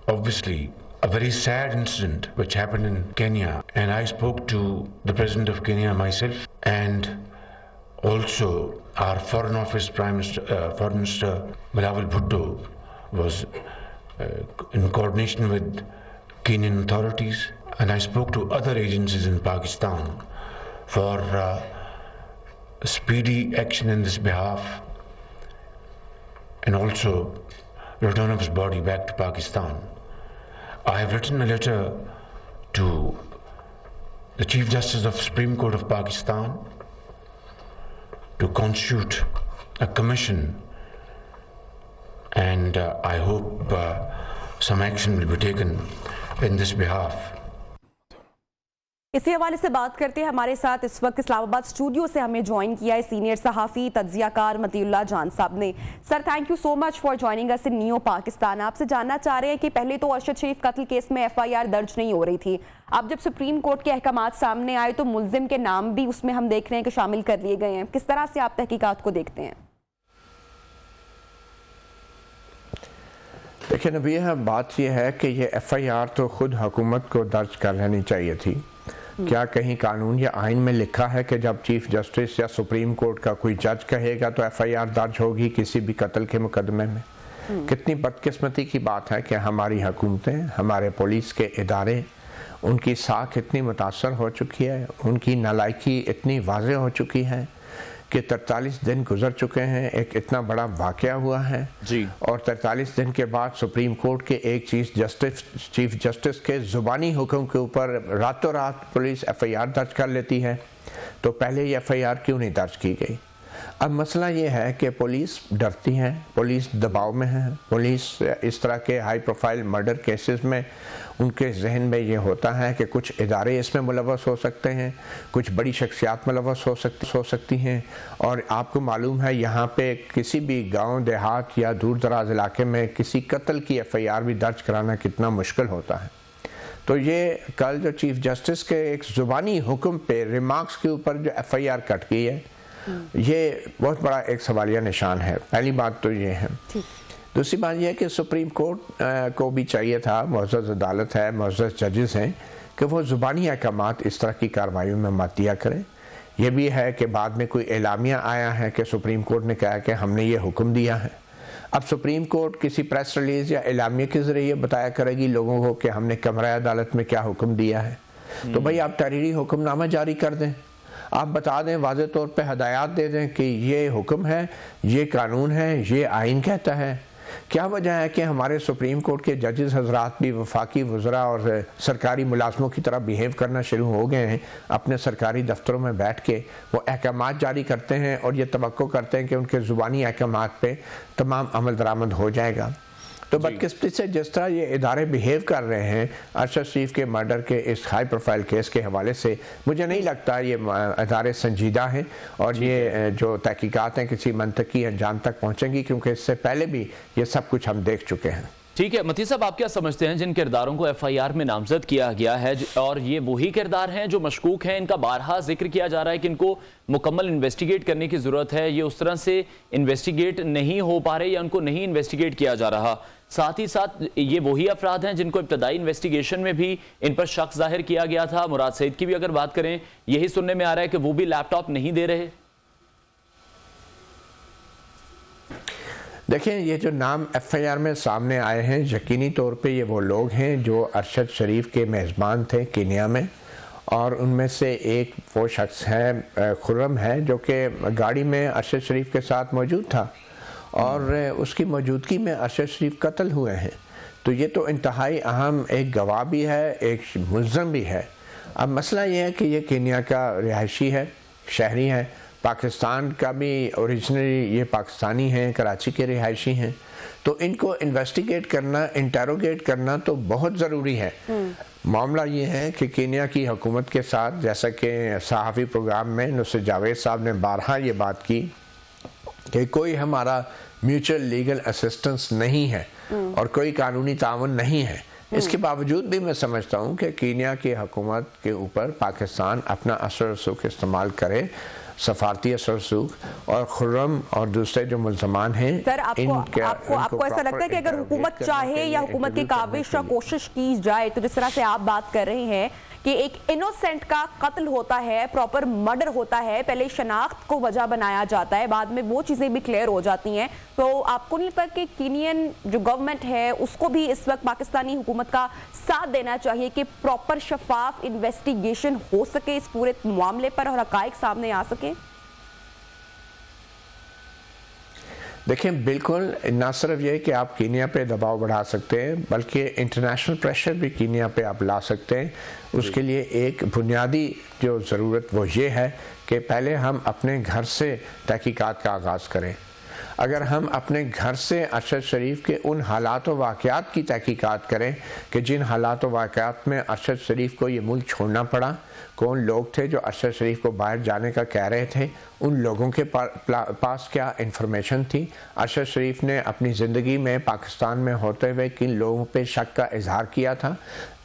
obviously a very sad incident which happened in Kenya, and I spoke to the President of Kenya myself, and also our Foreign Office Foreign Minister Bilawal Bhutto was in coordination with Kenyan authorities, and I spoke to other agencies in Pakistan for speedy action in this behalf, and also return of his body back to Pakistan. I have written a letter to the Chief Justice of the Supreme Court of Pakistan to constitute a commission, and I hope some action will be taken in this behalf. इसी हवाले से बात करते हैं। हमारे साथ इस वक्त इस्लामाबाद स्टूडियो से हमें ज्वाइन किया है सीनियर सहाफ़ी तज्ज़ियाकार मतीउल्लाह जान साहब ने। Sir, thank you so much for joining us in new Pakistan. आपसे जानना चाह रहे हैं कि पहले तो अरशद शरीफ कत्ल केस में FIR दर्ज नहीं हो रही थी, अब जब सुप्रीम कोर्ट के अहकामात सामने आए तो मुल्जिम के नाम भी उसमें हम देख रहे हैं कि शामिल कर लिए गए हैं। किस तरह से आप तहकीकात को देखते हैं? देखिए नबी, बात यह है कि ये FIR तो खुद हुकूमत को दर्ज कर लेनी चाहिए थी। क्या कहीं कानून या आइन में लिखा है कि जब चीफ जस्टिस या सुप्रीम कोर्ट का कोई जज कहेगा तो FIR दर्ज होगी किसी भी कत्ल के मुकदमे में? कितनी बदकिस्मती की बात है कि हमारी हुकूमतें, हमारे पुलिस के इदारे, उनकी साख इतनी मुतासर हो चुकी है, उनकी नालायकी इतनी वाज़ेह हो चुकी है कि 43 दिन गुजर चुके हैं, एक इतना बड़ा वाक़या हुआ है जी। और 43 दिन के बाद सुप्रीम कोर्ट के एक चीफ जस्टिस के ज़ुबानी हुक्म के ऊपर रातों रात पुलिस FIR दर्ज कर लेती है, तो पहले ये FIR क्यों नहीं दर्ज की गई? अब मसला ये है कि पुलिस डरती है, पुलिस दबाव में है, पुलिस इस तरह के हाई प्रोफाइल मर्डर केसेस में उनके जहन में ये होता है कि कुछ इदारे इसमें मुलव्वस हो सकते हैं, कुछ बड़ी शख्सियात मुलव्वस हो सकती हैं। और आपको मालूम है यहाँ पे किसी भी गांव देहात या दूर दराज इलाके में किसी कत्ल की FIR भी दर्ज कराना कितना मुश्किल होता है। तो ये कल जो चीफ जस्टिस के एक ज़ुबानी हुक्म पे रिमार्क्स के ऊपर जो FIR कट गई है, ये बहुत बड़ा एक सवालिया निशान है। पहली बात तो ये है। दूसरी बात यह है कि सुप्रीम कोर्ट को भी चाहिए था, मुअज़्ज़ज़ अदालत है, मुअज़्ज़ज़ जजेस हैं, कि वो ज़ुबानी अहकामात इस तरह की कार्रवाइयों में मत दिया करें। यह भी है कि बाद में कोई एलामिया आया है कि सुप्रीम कोर्ट ने कहा कि हमने ये हुक्म दिया है। अब सुप्रीम कोर्ट किसी प्रेस रिलीज़ या एलामिया के ज़रिए बताया करेगी लोगों को कि हमने कमरा अदालत में क्या हुक्म दिया है। तो भाई आप तहरीरी हुक्मनामा जारी कर दें, आप बता दें, वाज़े तौर पे हदायत दे दें कि ये हुक्म है, ये कानून है, ये आइन कहता है। क्या वजह है कि हमारे सुप्रीम कोर्ट के जजेस हजरात भी वफाकी वज़रा और सरकारी मुलाजमों की तरह बिहेव करना शुरू हो गए हैं? अपने सरकारी दफ्तरों में बैठ के वो अहकामात जारी करते हैं और ये तवक्को करते हैं कि उनके ज़ुबानी अहकामात पे तमाम अमल दरामद हो जाएगा। तो बदकिस्मती से जिस तरह ये इदारे बिहेव कर रहे हैं अरशद शरीफ के मर्डर के इस हाई प्रोफाइल केस के हवाले से, मुझे नहीं लगता ये इदारे संजीदा हैं और ये जो तहकीकात हैं किसी मंतकी अंजाम तक पहुँचेंगी, क्योंकि इससे पहले भी ये सब कुछ हम देख चुके हैं। ठीक है मती साहब, आप क्या समझते हैं जिन किरदारों को FIR में नामजद किया गया है और ये वही किरदार हैं जो मशकूक हैं, इनका बारहा जिक्र किया जा रहा है कि इनको मुकम्मल इन्वेस्टिगेट करने की ज़रूरत है, ये उस तरह से इन्वेस्टिगेट नहीं हो पा रहे या उनको नहीं इन्वेस्टिगेट किया जा रहा। साथ ही साथ ये वही अफराद हैं जिनको इब्तदाई इन्वेस्टिगेशन में भी इन पर शक जाहिर किया गया था। मुराद सईद की भी अगर बात करें, यही सुनने में आ रहा है कि वो भी लैपटॉप नहीं दे रहे। देखें, ये जो नाम FIR में सामने आए हैं, यकीनी तौर पे ये वो लोग हैं जो अरशद शरीफ के मेज़बान थे कीनिया में, और उनमें से एक वो शख्स है खुर्रम है जो कि गाड़ी में अरशद शरीफ के साथ मौजूद था और उसकी मौजूदगी में अरशद शरीफ कत्ल हुए हैं। तो ये तो इंतहाई अहम एक गवाह भी है, एक मुल्ज़म भी है। अब मसला ये है कि ये कीनिया का रिहायशी है, शहरी है, पाकिस्तान का भी ओरिजिनली ये पाकिस्तानी हैं, कराची के रिहायशी हैं, तो इनको इन्वेस्टिगेट करना, इंटेरोगेट करना तो बहुत ज़रूरी है। मामला ये है कि कीनिया की हुकूमत के साथ, जैसा कि सहाफ़ी प्रोग्राम में नुसरत जावेद साहब ने बारहा ये बात की कि कोई हमारा म्यूचुअल लीगल असिस्टेंस नहीं है और कोई कानूनी तावन नहीं है। इसके बावजूद भी मैं समझता हूँ कि कीनिया की हुकूमत के ऊपर पाकिस्तान अपना असर रसूख इस्तेमाल करे, सफारती असर रसूख और खुर्रम और दूसरे जो मुल्ज़मान हैं। सर, आपको ऐसा लगता है कि अगर हुकूमत चाहे या हुकूमत की काविश या कोशिश की जाए, तो जिस तरह से आप बात कर रहे हैं कि एक इनोसेंट का कत्ल होता है, प्रॉपर मर्डर होता है, पहले शनाख्त को वजह बनाया जाता है, बाद में वो चीज़ें भी क्लियर हो जाती हैं, तो आपको नहीं लगता कि कीनियन जो गवर्नमेंट है उसको भी इस वक्त पाकिस्तानी हुकूमत का साथ देना चाहिए कि प्रॉपर शफाफ इन्वेस्टिगेशन हो सके इस पूरे मामले पर और हकाइक सामने आ सके? देखिए, बिल्कुल ना सिर्फ ये कि आप कीनिया पे दबाव बढ़ा सकते हैं, बल्कि इंटरनेशनल प्रेशर भी कीनिया पे आप ला सकते हैं। उसके लिए एक बुनियादी जो ज़रूरत वो ये है कि पहले हम अपने घर से तहकीकात का आगाज़ करें। अगर हम अपने घर से अरशद शरीफ के उन हालात व वाक़यात की तहकीकात करें कि जिन हालात व वाक़यात में अरशद शरीफ को ये मुल्क छोड़ना पड़ा, कौन लोग थे जो अरशद शरीफ को बाहर जाने का कह रहे थे, उन लोगों के पास क्या इंफॉर्मेशन थी, अरशद शरीफ ने अपनी ज़िंदगी में पाकिस्तान में होते हुए किन लोगों पे शक का इजहार किया था।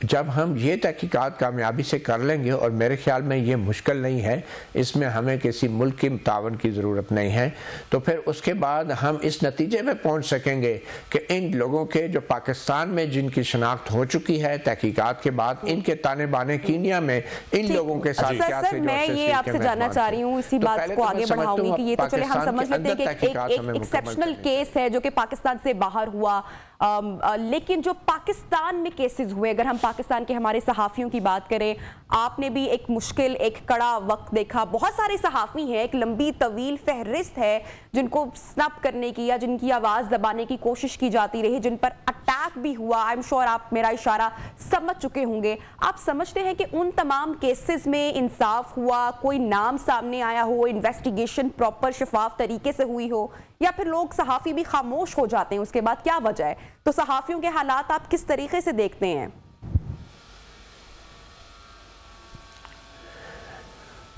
जब हम ये तहकीकात कामयाबी से कर लेंगे, और मेरे ख्याल में ये मुश्किल नहीं है, इसमें हमें किसी मुल्क की तावन की ज़रूरत नहीं है, तो फिर उसके बाद हम इस नतीजे में पहुँच सकेंगे कि इन लोगों के जो पाकिस्तान में जिनकी शनाख्त हो चुकी है तहकीकात के बाद, इनके ताने बाने कीनिया में इन लोगों के साथ क्या थे। मैं ये आपसे जानना चाह रही हूँ, इसी बात को आगे बढ़ाऊंगी कि ये तो चले हम समझ लेते हैं कि एक एक्सेप्शनल केस है जो कि पाकिस्तान से बाहर हुआ, लेकिन जो पाकिस्तान में केसेस हुए, अगर हम पाकिस्तान के हमारे सहाफ़ियों की बात करें, आपने भी एक मुश्किल, एक कड़ा वक्त देखा। बहुत सारे सहाफ़ी हैं, एक लंबी तवील फहरिस्त है जिनको स्नप करने की या जिनकी आवाज़ दबाने की कोशिश की जाती रही, जिन पर अटैक भी हुआ। आई एम श्योर आप मेरा इशारा समझ चुके होंगे। आप समझते हैं कि उन तमाम केसेस में इंसाफ हुआ, कोई नाम सामने आया हो, इन्वेस्टिगेशन प्रॉपर शफाफ तरीके से हुई हो, या फिर लोग सहाफ़ी भी खामोश हो जाते हैं उसके बाद? क्या वजह है? तो सहाफ़ियों के हालात आप किस तरीके से देखते हैं?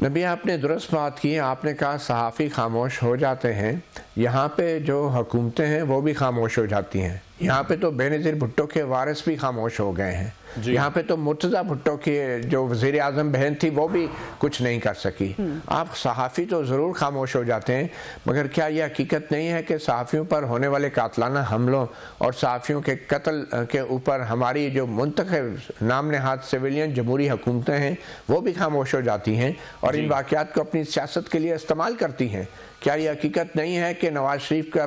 नबी, आपने दुरुस्त बात की। आपने कहा सहाफ़ी खामोश हो जाते हैं। यहाँ पे जो हुकूमतें हैं वो भी खामोश हो जाती हैं। यहाँ पे तो बेनज़ीर भुट्टो के वारिस भी खामोश हो गए हैं। यहाँ पे तो मुर्तज़ा भुट्टो की जो वज़ीर आज़म बहन थी वो भी कुछ नहीं कर सकी। आप सहाफ़ी तो ज़रूर खामोश हो जाते हैं, मगर क्या यह हकीकत नहीं है कि सहाफ़ियों पर होने वाले कातलाना हमलों और सहाफ़ियों के कत्ल के ऊपर हमारी जो मुंतखब नाम नहाद सिविलियन जमहूरी हुकूमतें हैं वो भी खामोश हो जाती हैं और इन वाक़यात को अपनी सियासत के लिए इस्तेमाल करती हैं? क्या यह हकीकत नहीं है कि नवाज शरीफ का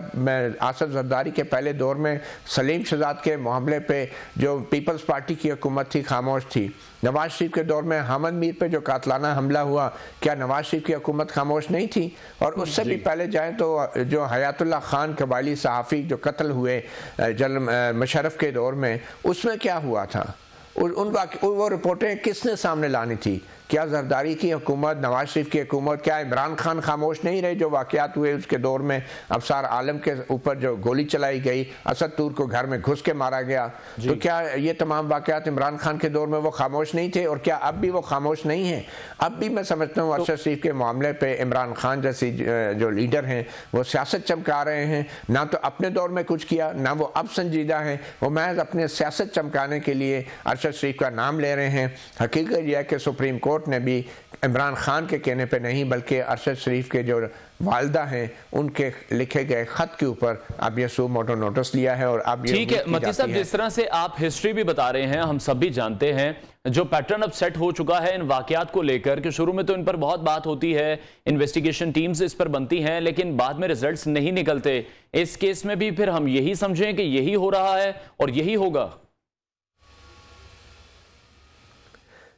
आसफ जरदारी के पहले दौर में सलीम शहजाद के मामले पे जो पीपल्स पार्टी की हुकूमत थी खामोश थी? नवाज शरीफ के दौर में हामिद मीर पे जो कातलाना हमला हुआ, क्या नवाज शरीफ की हुकूमत खामोश नहीं थी? और उससे भी पहले जाएँ तो जो हयातुल्ला खान कबायली सहाफ़ी जो कत्ल हुए जनरल मुशर्रफ के दौर में, उसमें क्या हुआ था? वो रिपोर्टें किसने सामने लानी थी? क्या जरदारी की हुकूमत, नवाज शरीफ की हुकूमत, क्या इमरान खान खामोश नहीं रहे जो वाक़यात हुए उसके दौर में? अफसार आलम के ऊपर जो गोली चलाई गई, असद तूर को घर में घुस के मारा गया, तो क्या ये तमाम वाक़यात इमरान खान के दौर में वो खामोश नहीं थे? और क्या अब भी वो खामोश नहीं है? अब भी मैं समझता हूँ अरशद शरीफ के मामले पर इमरान खान जैसी जो लीडर हैं वो सियासत चमका रहे हैं। ना तो अपने दौर में कुछ किया, ना वो अब संजीदा हैं, वो महज अपने सियासत चमकाने के लिए अरशद शरीफ का नाम ले रहे हैं। हकीकत यह है कि सुप्रीम कोर्ट ने भी इमरान खान के कहने पे नहीं, बल्कि अरशद शरीफ के जो वालिदा हैं उनके लिखे गए खत के ऊपर अब ये सू मोटो नोटिस लिया है। और अब ठीक है मती साहब, जिस तरह से आप हिस्ट्री भी बता रहे हैं, हम सब भी जानते हैं जो पैटर्न अब सेट हो चुका है इन वाकयात को लेकर कि शुरू में तो इन पर बहुत बात होती है, इन्वेस्टिगेशन टीम्स इस पर बनती हैं, लेकिन बाद में रिजल्ट्स नहीं निकलते। इस केस में भी फिर हम यही समझें कि यही हो रहा है और यही होगा?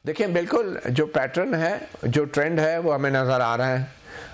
देखिए, बिल्कुल जो पैटर्न है, जो ट्रेंड है वो हमें नज़र आ रहा है।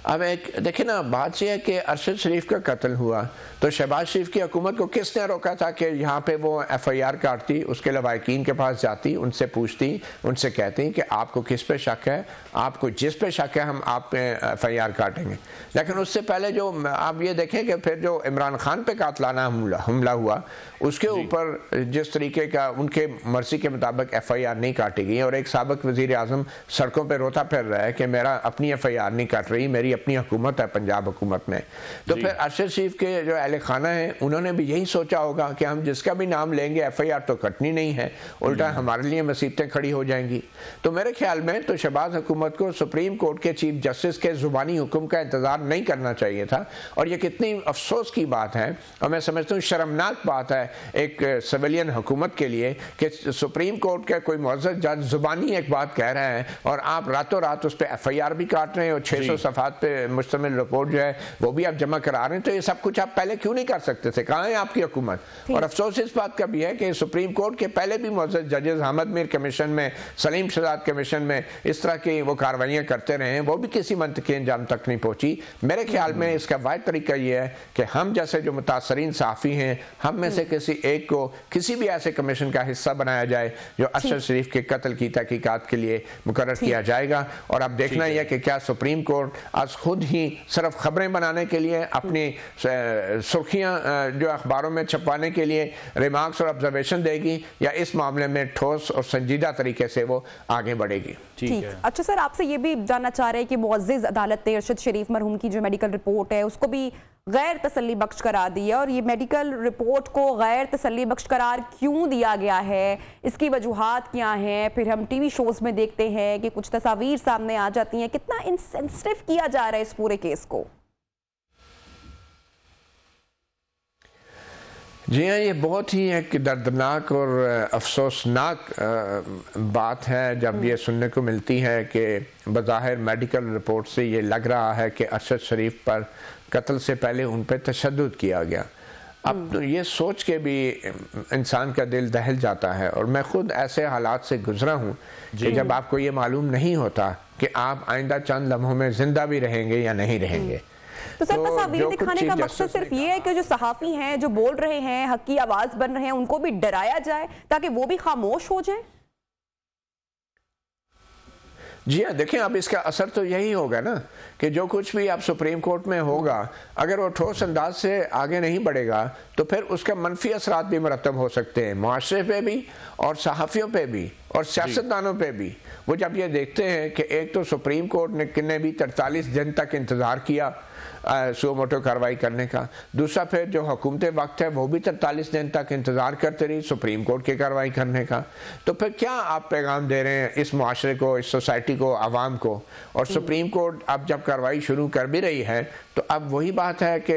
अब एक देखिए ना, बात यह है कि अरशद शरीफ का कत्ल हुआ तो शहबाज शरीफ की हुकूमत को किसने रोका था कि यहाँ पे वो FIR काटती, उसके लवाकिन के पास जाती, उनसे पूछती, उनसे कहती कि आपको किस पे शक है, आपको जिस पे शक है हम आप पे FIR काटेंगे। लेकिन उससे पहले जो आप ये देखें कि फिर जो इमरान खान पे कातलाना हमला हुआ उसके ऊपर जिस तरीके का उनके मर्जी के मुताबिक FIR नहीं काटी गई, और एक साबिक वज़ीर आज़म सड़कों पर रोता फिर रहा है कि मेरा अपनी FIR नहीं काट रही, मेरी अपनी हुकूमत है पंजाब हुकूमत में। तो फिर अरशद शरीफ के जो अहले खाना है उन्होंने भी यही सोचा होगा कि हम जिसका भी नाम लेंगे FIR तो कटनी नहीं है, उल्टा हमारे लिए मुसीबतें खड़ी हो जाएंगी। तो मेरे ख्याल में तो शहबाज हुकूमत को सुप्रीम कोर्ट के चीफ जस्टिस के ज़ुबानी हुक्म का इंतज़ार नहीं करना चाहिए था। और ये कितनी अफसोस की बात है और मैं समझता हूँ शर्मनाक बात है एक सिविलियन हुकूमत के लिए कि सुप्रीम कोर्ट का कोई मुअज़्ज़ज़ जज ज़ुबानी एक बात कह रहा है और आप रातों रात उस पर FIR भी काट रहे हैं और 600 सफ़ात पे मुश्तमिल रिपोर्ट जो है वो भी आप जमा करा रहे हैं। तो ये सब कुछ आप पहले क्यों नहीं कर सकते थे? कहाँ है आपकी हुकूमत? और अफसोस इस बात का भी है कि सुप्रीम कोर्ट के पहले भी मुअज़्ज़ज़ जजेस अहमद मीर कमीशन में, सलीम शहजाद कमीशन में इस तरह की वो कार्रवाइयाँ करते रहे हैं, वो भी किसी मंतकी अंजाम तक नहीं पहुँची। मेरे ख्याल में इसका वाहिद तरीका ये है कि हम जैसे जो मुतासरीन सहाफ़ी हैं, हम में से किसी एक को किसी भी ऐसे कमीशन का हिस्सा बनाया जाए जो अरशद शरीफ के कत्ल की तहकीकात के लिए मुकर्रर किया जाएगा। और अब देखना यह कि क्या सुप्रीम कोर्ट आज खुद ही सिर्फ खबरें बनाने के लिए, अपनी सुर्खियां जो अखबारों में छपवाने के लिए रिमार्क्स और ऑब्जर्वेशन देगी या इस मामले में ठोस और संजीदा तरीके से वो आगे बढ़ेगी। ठीक। अच्छा सर, आपसे ये भी जानना चाह रहे हैं कि मुअज़्ज़ज़ अदालत ने अरशद शरीफ मरहूम की जो मेडिकल रिपोर्ट है उसको भी गैर तसल्ली बख्श करार दी है, और ये मेडिकल रिपोर्ट को गैर तसल्ली बख्श करार क्यों दिया गया है, इसकी वजूहात क्या हैं? फिर हम टीवी शोज में देखते हैं कि कुछ तस्वीर सामने आ जाती हैं, कितना इनसेंसिटिव किया जा रहा है इस पूरे केस को। जी हाँ, ये बहुत ही एक दर्दनाक और अफसोसनाक बात है जब ये सुनने को मिलती है कि बज़ाहिर मेडिकल रिपोर्ट से ये लग रहा है कि अरशद शरीफ पर कत्ल से पहले उन पर तशद्दुद किया गया। अब तो ये सोच के भी इंसान का दिल दहल जाता है, और मैं खुद ऐसे हालात से गुजरा हूँ कि जब आपको ये मालूम नहीं होता कि आप आइंदा चंद लम्हों में जिंदा भी रहेंगे या नहीं रहेंगे। तो सर, तस्वीर दिखाने का मकसद सिर्फ ये है कि जो सहाफ़ी हैं, जो बोल रहे हैं, हक की आवाज बन रहे हैं, उनको भी डराया जाए ताकि वो भी खामोश हो जाए? जी हाँ, देखें अब इसका असर तो यही होगा ना कि जो कुछ भी आप सुप्रीम कोर्ट में होगा, अगर वो ठोस अंदाज से आगे नहीं बढ़ेगा तो फिर उसका मनफी असरात भी मरतब हो सकते हैं मुआशरे पे भी और सहाफ़ियों पे भी और सियासतदानों पे भी। वो जब ये देखते हैं कि एक तो सुप्रीम कोर्ट ने भी 43 दिन तक इंतज़ार किया सुओ मोटो कार्रवाई करने का, दूसरा फिर जो हुकूमत वक्त है वो भी 43 दिन तक इंतज़ार करते रही सुप्रीम कोर्ट की कार्रवाई करने का, तो फिर क्या आप पैगाम दे रहे हैं इस मुआशरे को, इस सोसाइटी को, आवाम को? और सुप्रीम कोर्ट अब जब कार्रवाई शुरू कर भी रही है तो अब वही बात है कि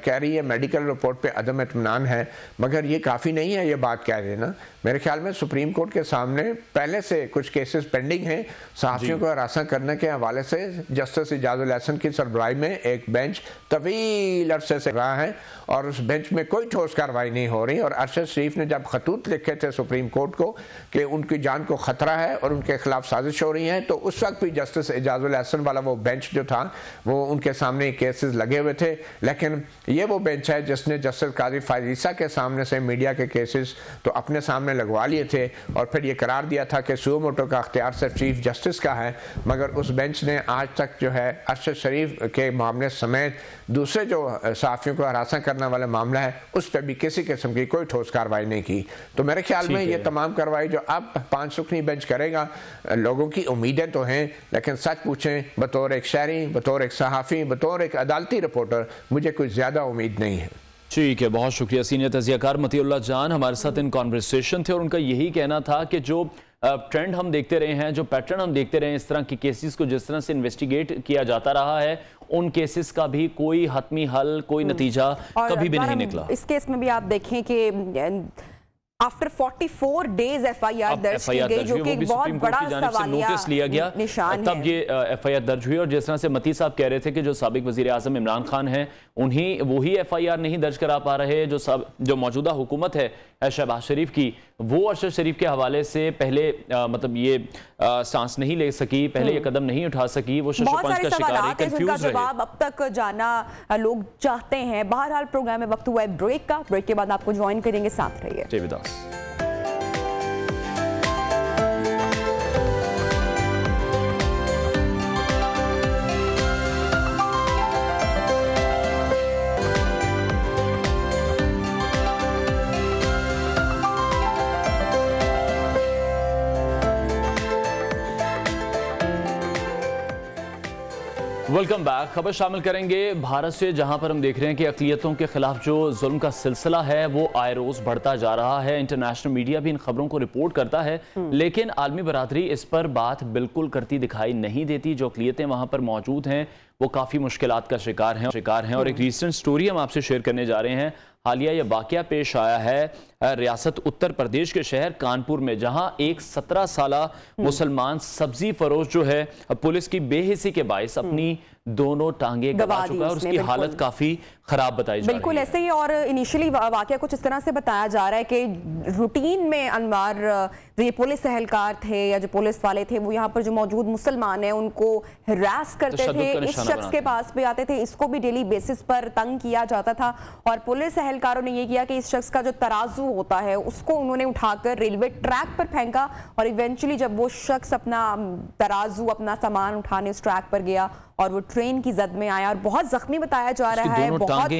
कह रही है मेडिकल रिपोर्ट पे अदम इत्मीनान है, मगर ये काफ़ी नहीं है ये बात कह देना। मेरे ख्याल में सुप्रीम कोर्ट के सामने पहले से कुछ केसेस पेंडिंग हैं सहाफ़ियों को हरासा करने के हवाले से। जस्टिस इजाज़ुल हसन की सरबराही में एक बेंच तवील अरसे से रहा है और उस बेंच में कोई ठोस कार्रवाई नहीं हो रही। और अरशद शरीफ ने जब खतूत लिखे थे सुप्रीम कोर्ट को कि उनकी जान को ख़तरा है और उनके खिलाफ साजिश हो रही है, तो उस वक्त भी जस्टिस इजाज़ुल हसन वाला वो बेंच जो था वो उनके सामने केसेस लगे हुए थे। लेकिन ये वो बेंच है जिसने जस्टिस काजी फायज़ ईसा के सामने से मीडिया के केसेस तो अपने सामने लगवा लिए थे और फिर ये करार दिया था कि सुओ मोटो का अख्तियार सिर्फ चीफ जस्टिस का है। मगर उस बेंच ने आज तक जो है अरशद शरीफ के मामले समेत दूसरे जो सहाफ़ियों को हरासा करने वाला मामला है उस पर भी किसी किस्म की कोई ठोस कार्रवाई नहीं की। तो मेरे ख्याल में ये तमाम कार्रवाई जो अब 5 रुकनी बेंच करेगा, लोगों की उम्मीदें तो हैं, लेकिन सच पूछें बतौर एक शहरी, बतौर एक सहाफ़ी, बतौर एक अदालती रिपोर्टर मुझे कुछ ज़्यादा उम्मीद नहीं है। ठीक है, बहुत शुक्रिया। सीनियर तज़ियाकार मतीउल्लाह जान हमारे साथ इन कॉन्वर्सेशन थे और उनका यही कहना था कि जो ट्रेंड हम देखते रहे हैं, जो पैटर्न हम देखते रहे हैं, इस तरह के केसेस को जिस तरह से इन्वेस्टिगेट किया जाता रहा है, उन केसेस का भी कोई हतमी हल, कोई नतीजा कभी भी नहीं निकला। इस केस में भी आप देखें कि आफ्टर 44 डेज FIR दर्ज की गई, जो कि एक बहुत बड़ा सवालिया नोटिस लिया गया निशान तब ये FIR दर्ज हुई। और जिस तरह से मती साहब कह रहे थे कि जो साबिक वजीर आजम इमरान खान हैं वही FIR नहीं दर्ज करा पा रहे, जो मौजूदा हुकूमत है शहबाज शरीफ की, वो अरशद शरीफ के हवाले से पहले मतलब ये सांस नहीं ले सकी, पहले ये कदम नहीं उठा सकी, वो शशोपंच का शिकार है, कंफ्यूज रहे। जवाब अब तक जाना लोग चाहते हैं। बहरहाल प्रोग्राम में वक्त हुआ है ब्रेक का, ब्रेक के बाद आपको ज्वाइन करेंगे, साथ रहिए। जय विदास। Welcome back. खबर शामिल करेंगे भारत से, जहां पर हम देख रहे हैं कि अक़लियतों के खिलाफ जो जुल्म का सिलसिला है वो आए रोज बढ़ता जा रहा है। इंटरनेशनल मीडिया भी इन खबरों को रिपोर्ट करता है, लेकिन आलमी बरादरी इस पर बात बिल्कुल करती दिखाई नहीं देती। जो अक़लियतें वहां पर मौजूद हैं वो काफ़ी मुश्किलात का शिकार हैं। और एक रीसेंट स्टोरी हम आपसे शेयर करने जा रहे हैं। हालिया यह वाक़या पेश आया है रियासत उत्तर प्रदेश के शहर कानपुर में, जहां एक 17 साला मुसलमान सब्जी फरोश जो है पुलिस की बेहिसी के बायस अपनी दोनों टांगे गवा चुका है और उसकी हालत काफी खराब बताई जा रही है। बिल्कुल ऐसे ही। और इनिशियली वाकया कुछ इस तरह से बताया जा रहा है कि रूटीन में अनवार जो ये पुलिस एहलकार थे या जो पुलिस वाले थे वो यहाँ पर जो मौजूद मुसलमान हैं उनको हरास करते थे, इस शख्स के पास भी आते थे, इसको भी डेली बेसिस पर तंग किया जाता था। और पुलिस एहलकारों ने ये किया कि इस शख्स का जो तराजू होता है उसको उन्होंने उठाकर रेलवे ट्रैक पर फेंका और इवेंचुअली जब वो शख्स अपना तराजू अपना सामान उठाने उस ट्रैक पर गया और वो ट्रेन की जद में आया और बहुत जख्मी बताया जा रहा है, बहुत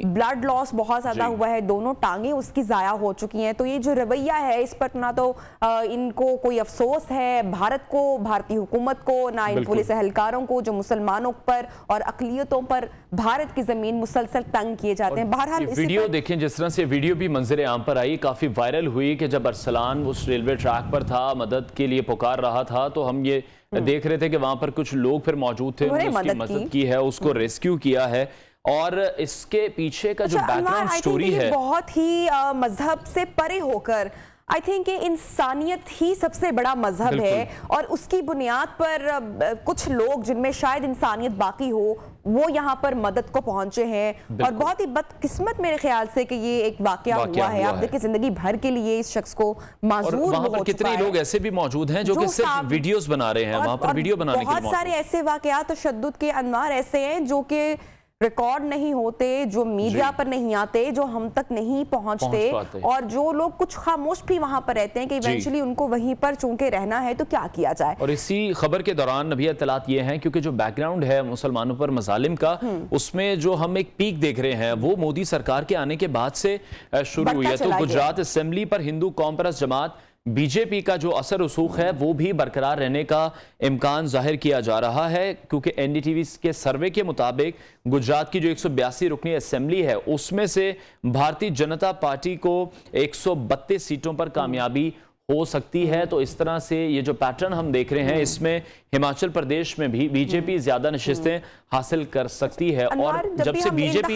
ब्लड लॉस बहुत ज्यादा हुआ है, दोनों टांगे उसकी जाया हो चुकी हैं। तो ये जो रवैया है इस पर ना तो इनको कोई अफसोस है भारत को, भारतीय हुकूमत को, ना इन पुलिस एहलकारों को जो मुसलमानों पर और अक़लियतों पर भारत की जमीन मुसलसल तंग किए जाते हैं। बहरहाल वीडियो देखें, जिस तरह से वीडियो भी मंजर आम पर आई, काफी वायरल हुई कि जब अरसलान उस रेलवे ट्रैक पर था, मदद के लिए पुकार रहा था, तो हम ये देख रहे थे कि वहां पर कुछ लोग फिर मौजूद थे, उन्होंने मदद की है, उसको रेस्क्यू किया है। और इसके पीछे का जो बैकग्राउंड स्टोरी है बहुत ही मजहब से परे होकर आई थिंक इंसानियत ही सबसे बड़ा मजहब है और उसकी बुनियाद पर कुछ लोग जिनमें शायद इंसानियत बाकी हो वो यहाँ पर मदद को पहुंचे हैं। और बहुत ही बदकिस्मत मेरे ख्याल से कि ये एक वाकया हुआ है। आप देखिए जिंदगी भर के लिए इस शख्स को माजूर हो चुका कितने लोग ऐसे भी मौजूद हैं जो कि सिर्फ वीडियोस बना रहे हैं, वहां पर वीडियो बनाने के लिए बहुत सारे ऐसे वाकयात तशद्दुद के अनवार ऐसे हैं जो कि रिकॉर्ड नहीं होते, जो मीडिया पर नहीं आते, जो हम तक नहीं पहुंचते और जो लोग कुछ खामोश भी वहां पर रहते हैं कि इवेंचुअली उनको वहीं पर चूंकि रहना है तो क्या किया जाए। और इसी खबर के दौरान अभी इत्तलात ये हैं, क्योंकि जो बैकग्राउंड है मुसलमानों पर मजालिम का, उसमें जो हम एक पीक देख रहे हैं वो मोदी सरकार के आने के बाद से शुरू हुई है। तो गुजरात असेंबली पर हिंदू कौम परस्त जमात बीजेपी का जो असर रसूख है वो भी बरकरार रहने का इम्कान जाहिर किया जा रहा है, क्योंकि एनडीटीवी के सर्वे के मुताबिक गुजरात की जो 182 रुकनी असेंबली है उसमें से भारतीय जनता पार्टी को 132 सीटों पर कामयाबी हो सकती है। तो इस तरह से ये जो पैटर्न हम देख रहे हैं इसमें हिमाचल प्रदेश में भी बीजेपी ज्यादा नशिस्तें हासिल कर सकती है। और जब से बीजेपी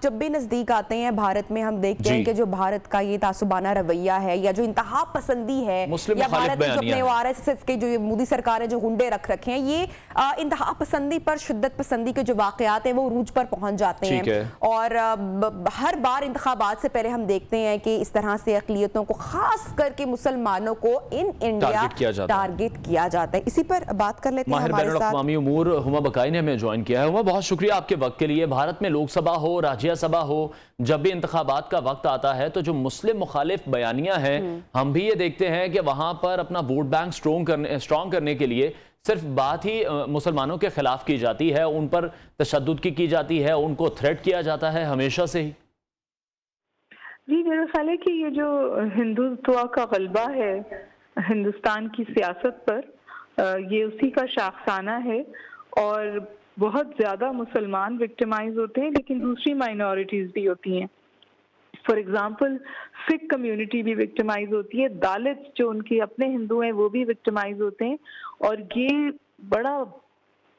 जब भी नजदीक आते हैं भारत में हम देखते हैं कि जो भारत का ये तासुबाना रवैया है या जो इंतहा पसंदी है या भारत में जो अपने आरएसएस के जो मोदी सरकार है जो गुंडे रख रखे हैं, ये इंतहा पसंदी पर शिद्दत पसंदी के जो वाकयात हैं वो रूज पर पहुंच जाते हैं। और हर बार इंतखाबात से पहले हम देखते हैं कि इस तरह से अक़लियतों को खास करके मुसलमानों को इन इंडिया टारगेट किया जाता है। इसी पर बात कर लेते हैं। हमारे साथ अक़वामी उमूर हुमा बकाई ने हमें ज्वाइन किया है। हुमा, बहुत शुक्रिया आपके वक्त के लिए। भारत में लोकसभा हो, राज्यसभा हो, जब भी इंतखाबात का वक्त आता है तो जो मुस्लिम मुखालिफ बयानियां हैं हम भी ये देखते हैं कि वहां पर अपना वोट बैंक स्ट्रॉन्ग करने के लिए सिर्फ बात ही मुसलमानों के खिलाफ की जाती है, उन पर तशद्दुद की जाती है, उनको थ्रेट किया जाता है हमेशा से ही। जी, मेरा ख्याल है कि ये जो हिंदुत्व का गलबा है हिंदुस्तान की सियासत पर, ये उसी का शाखसाना है। और बहुत ज़्यादा मुसलमान विक्टिमाइज होते हैं लेकिन दूसरी माइनॉरिटीज़ भी होती हैं। फॉर एग्जांपल सिख कम्युनिटी भी विक्टिमाइज होती है, दलित जो उनके अपने हिंदू हैं वो भी विक्टिमाइज होते हैं। और ये बड़ा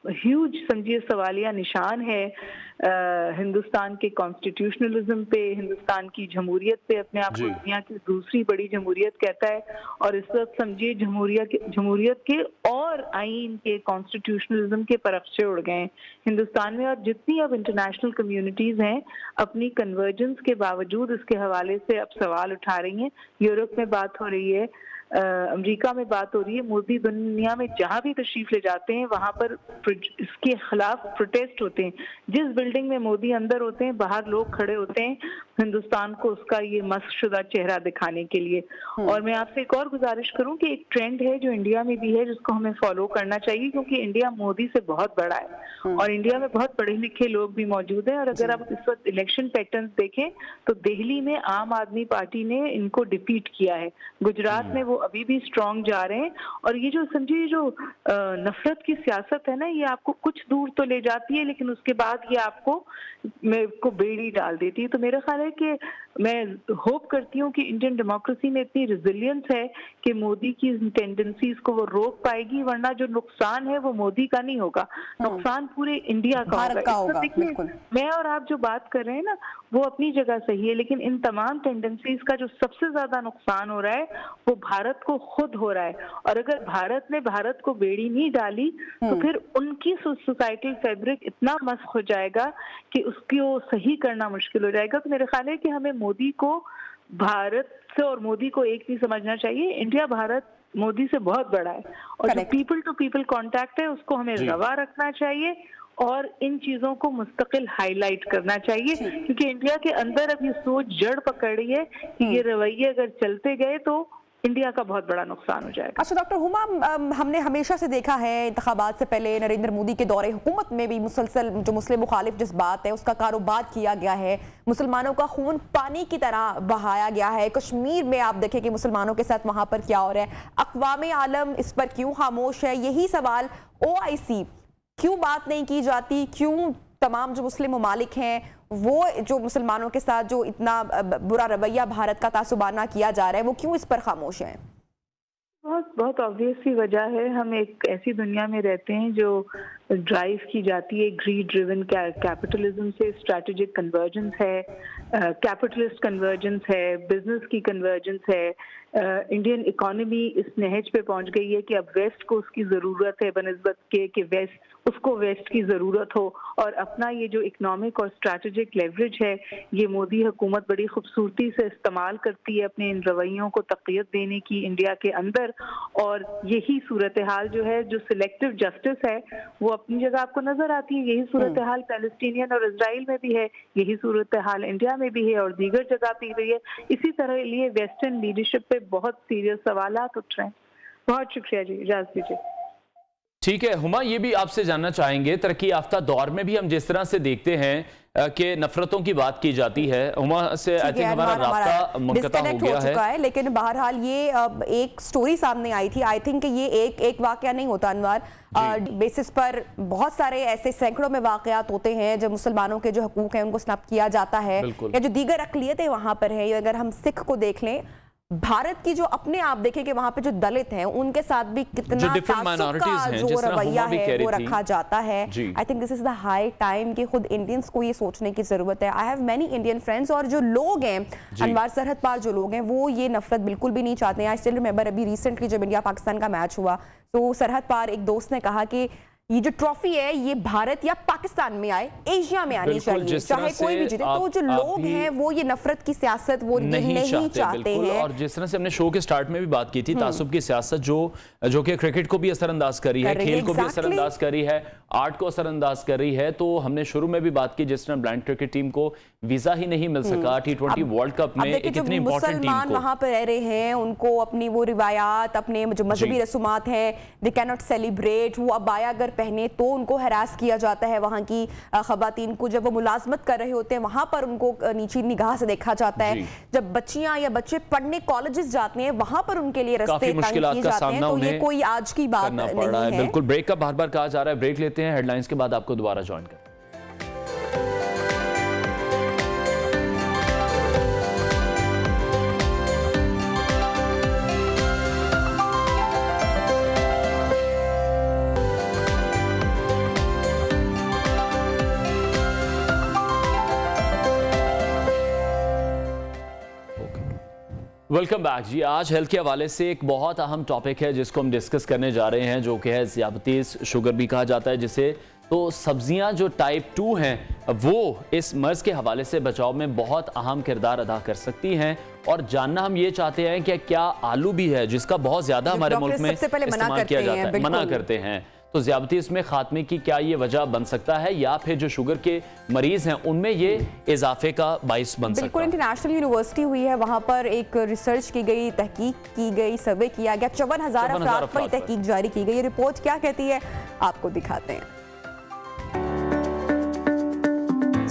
ह्यूज समझिए सवालिया निशान है हिंदुस्तान के कॉन्स्टिट्यूशनलिज्म पे, हिंदुस्तान की जमहूरियत पे, अपने आप को दुनिया की दूसरी बड़ी जमहूरियत कहता है। और इस वक्त समझिए जमहूरियत के और आईन के कॉन्स्टिट्यूशनलिज्म के परखचे उड़ गए हिंदुस्तान में। और जितनी अब इंटरनेशनल कम्युनिटीज हैं अपनी कन्वर्जेंस के बावजूद इसके हवाले से अब सवाल उठा रही हैं। यूरोप में बात हो रही है, अमेरिका में बात हो रही है। मोदी दुनिया में जहां भी तशरीफ ले जाते हैं वहां पर इसके खिलाफ प्रोटेस्ट होते हैं। जिस बिल्डिंग में मोदी अंदर होते हैं बाहर लोग खड़े होते हैं हिंदुस्तान को उसका ये मस्कशुदा चेहरा दिखाने के लिए। और मैं आपसे एक और गुजारिश करूं कि एक ट्रेंड है जो इंडिया में भी है जिसको हमें फॉलो करना चाहिए, क्योंकि इंडिया मोदी से बहुत बड़ा है और इंडिया में बहुत पढ़े लिखे लोग भी मौजूद हैं। और अगर आप इस वक्त इलेक्शन पैटर्न देखें तो दिल्ली में आम आदमी पार्टी ने इनको डिफीट किया है, गुजरात में वो अभी भी स्ट्रांग जा रहे हैं। और ये जो समझिए जो नफरत की सियासत है ना, ये आपको कुछ दूर तो ले जाती है लेकिन उसके बाद ये आपको बेड़ी डाल देती है। तो मेरा ख्याल है कि मैं होप करती हूँ कि इंडियन डेमोक्रेसी में इतनी रेजिलियंस है कि मोदी की टेंडेंसीज को वो रोक पाएगी, वरना जो नुकसान है वो मोदी का नहीं होगा, नुकसान पूरे इंडिया का होगा। देखिए मैं और आप जो बात कर रहे हैं ना वो अपनी जगह सही है, लेकिन इन तमाम टेंडेंसीज का जो सबसे ज्यादा नुकसान हो रहा है वो भारत को खुद हो रहा है। और अगर भारत ने भारत को बेड़ी नहीं डाली तो फिर उनकी सोसाइटल फैब्रिक इतना मस्क हो जाएगा कि उसको सही करना मुश्किल हो जाएगा। तो मेरा ख्याल है कि हमें मोदी को भारत से और मोदी को एक नहीं समझना चाहिए। इंडिया भारत मोदी से बहुत बड़ा है और जो पीपल टू पीपल कांटेक्ट है उसको हमें रवा रखना चाहिए और इन चीजों को मुस्तकिल हाईलाइट करना चाहिए, क्योंकि इंडिया के अंदर अब ये सोच जड़ पकड़ रही है कि ये रवैये अगर चलते गए तो इंडिया का बहुत बड़ा नुकसान हो जाएगा। अच्छा डॉक्टर हुमा, हमने हमेशा से देखा है इंतखाबात से पहले नरेंद्र मोदी के दौरे हुकूमत में भी मुसलसल जो मुस्लिम मुखालिफ जिस बात है उसका कारोबार किया गया है, मुसलमानों का खून पानी की तरह बहाया गया है। कश्मीर में आप देखें कि मुसलमानों के साथ वहां पर क्या हो रहा है, अक़वामे आलम इस पर क्यों खामोश है? यही सवाल OIC क्यों बात नहीं की जाती, क्यों तमाम जो मुस्लिम ममालिक हैं वो जो मुसलमानों के साथ जो इतना बुरा रवैया भारत का तासुबाना किया जा रहा है वो क्यों इस पर खामोश हैं? बहुत ऑब्वियस सी वजह है। हम एक ऐसी दुनिया में रहते हैं जो ड्राइव की जाती है ग्रीड ड्रिवन कैपिटलिज्म से। स्ट्रैटेजिक कन्वर्जेंस है, कैपिटलिस्ट कन्वर्जेंस है, बिजनेस की कन्वर्जेंस है। इंडियन इकोनॉमी इस नहज पे पहुंच गई है कि अब वेस्ट को उसकी ज़रूरत है बनिस्बत के कि वेस्ट उसको वेस्ट की ज़रूरत हो। और अपना ये जो इकोनॉमिक और स्ट्रैटेजिक लेवरेज है ये मोदी हुकूमत बड़ी खूबसूरती से इस्तेमाल करती है अपने इन रवैयों को तक़वियत देने की इंडिया के अंदर। और यही सूरत हाल जो है, जो सिलेक्टिव जस्टिस है वो अपनी जगह आपको नजर आती है। यही सूरत हाल पैलेस्टीनियन और इजराइल में भी है, यही सूरत हाल इंडिया में भी है और दीगर जगह भी है। इसी तरह लिए वेस्टर्न लीडरशिप पे बहुत सीरियस सवालात उठ रहे हैं। बहुत शुक्रिया जी, इजाज़त दीजिए। ठीक है हुमा, ये भी आपसे जानना चाहेंगे, तरक्की याफ्ता दौर में भी हम जिस तरह से देखते हैं कि नफरतों की बात की जाती है, हुमा से आई थिंक हमारा राब्ता मुनक़ता हो गया है। लेकिन बहरहाल ये एक स्टोरी सामने आई थी। आई थिंक ये एक वाकया नहीं होता अनवर, बेसिस पर बहुत सारे ऐसे सैकड़ों में वाकयात होते हैं जब मुसलमानों के जो हकूक हैं उनको स्नब किया जाता है या जो दीगर अक़लियतें वहां पर है। अगर हम सिख को देख लें, भारत की जो अपने आप देखें कि वहां पे जो दलित हैं उनके साथ भी कितना जो रवैया है वो रखा जाता है। I think this is the high time कि खुद इंडियंस को ये सोचने की जरूरत है। I have many Indian friends और जो लोग हैं अनवर सरहद पार जो लोग हैं वो ये नफरत बिल्कुल भी नहीं चाहते हैं। आई स्टिल रिमेंबर अभी रिसेंटली जब इंडिया पाकिस्तान का मैच हुआ तो सरहद पार एक दोस्त ने कहा कि ये जो ट्रॉफी है ये भारत या पाकिस्तान में आए, एशिया में आनी चाहिए, चाहे कोई भी जीते। तो जो लोग हैं वो ये नफरत की सियासत वो नहीं चाहते हैं। और जिस तरह से हमने शो के स्टार्ट में भी बात की थी, तासुब की सियासत जो कि क्रिकेट को भी असरअंदाज करी है, खेल को भी असरअंदाज करी है, आर्ट को असरअंदाज कर रही है। तो हमने शुरू में भी बात की जिस तरह ब्लाइंड क्रिकेट टीम को वीजा ही नहीं मिल सका T20 वर्ल्ड कप में, एक इतनी इंपॉर्टेंट टीम को वहां पर रह रहे हैं, उनको अपनी वो रिवायात, अपने जो मजहबी रसूमात हैं, दे कैन नॉट सेलिब्रेट। वो अबाया अगर पहने तो उनको हरास किया जाता है। वहां की खवातीन को जब वो मुलाजमत कर रहे होते हैं वहां पर उनको नीची निगाह से देखा जाता है। जब बच्चियां या बच्चे पढ़ने कॉलेजेस जाते हैं वहां पर उनके लिए रास्ते तंग किए जाते हैं। तो ये कोई आज की बात नहीं है। बिल्कुल, ब्रेक का बार बार कहा जा रहा है, ब्रेक लेते हैं, हेडलाइंस के बाद आपको दोबारा ज्वाइन करें। वेलकम बैक जी। आज हेल्थ के हवाले से एक बहुत अहम टॉपिक है जिसको हम डिस्कस करने जा रहे हैं, जो कि है ज़ियाबतीस, शुगर भी कहा जाता है जिसे। तो सब्जियां जो टाइप 2 हैं वो इस मर्ज़ के हवाले से बचाव में बहुत अहम किरदार अदा कर सकती हैं। और जानना हम ये चाहते हैं कि क्या आलू भी है, जिसका बहुत ज़्यादा हमारे मुल्क में इस्तेमाल किया जाता है, मना करते हैं। तो ज़ियाबतीस में खात्मे की क्या ये वजह बन सकता है, या फिर जो शुगर के मरीज हैं उनमें ये इजाफे का बाइस बन सकता है? बिल्कुल, इंटरनेशनल यूनिवर्सिटी हुई है, वहां पर एक रिसर्च की गई, तहकीक की गई, सर्वे किया गया, 54,000 अफराद पर तहकीक जारी की गई। ये रिपोर्ट क्या कहती है आपको दिखाते हैं।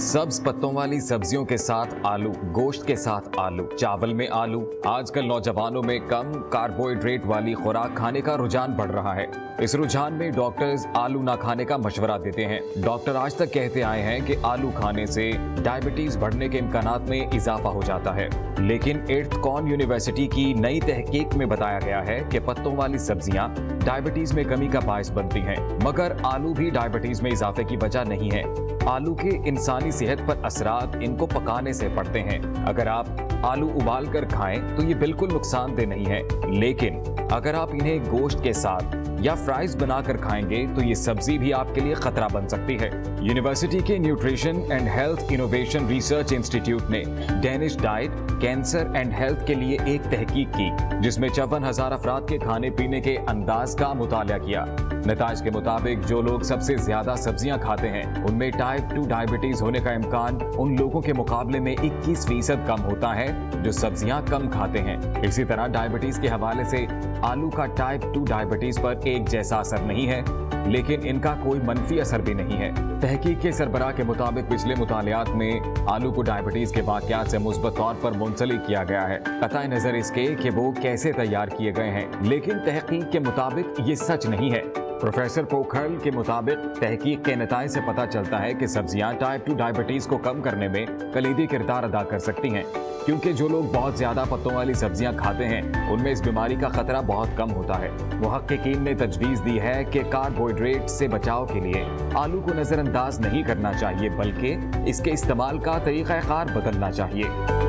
सब्ज पत्तों वाली सब्जियों के साथ आलू, गोश्त के साथ आलू, चावल में आलू। आजकल नौजवानों में कम कार्बोहाइड्रेट वाली खुराक खाने का रुझान बढ़ रहा है। इस रुझान में डॉक्टर्स आलू ना खाने का मशवरा देते हैं। डॉक्टर आज तक कहते आए हैं कि आलू खाने से डायबिटीज बढ़ने के इम्कानात में इजाफा हो जाता है, लेकिन एर्टकॉन यूनिवर्सिटी की नई तहकीक में बताया गया है कि पत्तों वाली सब्जियां डायबिटीज में कमी का बायस बनती हैं, मगर आलू भी डायबिटीज में इजाफे की वजह नहीं है। आलू के इंसानी सेहत पर असरात इनको पकाने से पड़ते हैं। अगर आप आलू उबाल कर खाएं तो ये बिल्कुल नुकसानदेह नहीं है, लेकिन अगर आप इन्हें गोश्त के साथ या फ्राइज बनाकर खाएंगे तो ये सब्जी भी आपके लिए खतरा बन सकती है। यूनिवर्सिटी के nutrition and health innovation research institute ने Danish diet, cancer and health के लिए एक तहकीक की, जिसमें 54,000 अफराद के खाने पीने के अंदाज का मुताला किया। नताइज के मुताबिक जो लोग सबसे ज्यादा सब्जियां खाते हैं उनमें टाइप 2 डायबिटीज होने का इम्कान उन लोगों के मुकाबले में 21% कम होता है जो सब्जियां कम खाते हैं। इसी तरह डायबिटीज के हवाले से आलू का टाइप 2 डायबिटीज पर एक जैसा असर नहीं है, लेकिन इनका कोई मनफी असर भी नहीं है। तहकीक के सरबराह के मुताबिक पिछले मुतालियात में आलू को डायबिटीज के वाक़यात से मुस्बत तौर पर मुंसलिक किया गया है, कतई नजर इसके कि वो कैसे तैयार किए गए हैं। लेकिन तहकीक के मुताबिक ये सच नहीं है। प्रोफेसर पोखरल के मुताबिक तहकीक के नताइज से पता चलता है कि सब्जियां टाइप 2 डायबिटीज को कम करने में कलीदी किरदार अदा कर सकती हैं, क्योंकि जो लोग बहुत ज्यादा पत्तों वाली सब्जियां खाते हैं उनमें इस बीमारी का खतरा बहुत कम होता है। मुहक्किकीन ने तजवीज़ दी है कि कार्बोहाइड्रेट से बचाव के लिए आलू को नजरअंदाज नहीं करना चाहिए, बल्कि इसके इस्तेमाल का तरीक़ाकार बदलना चाहिए।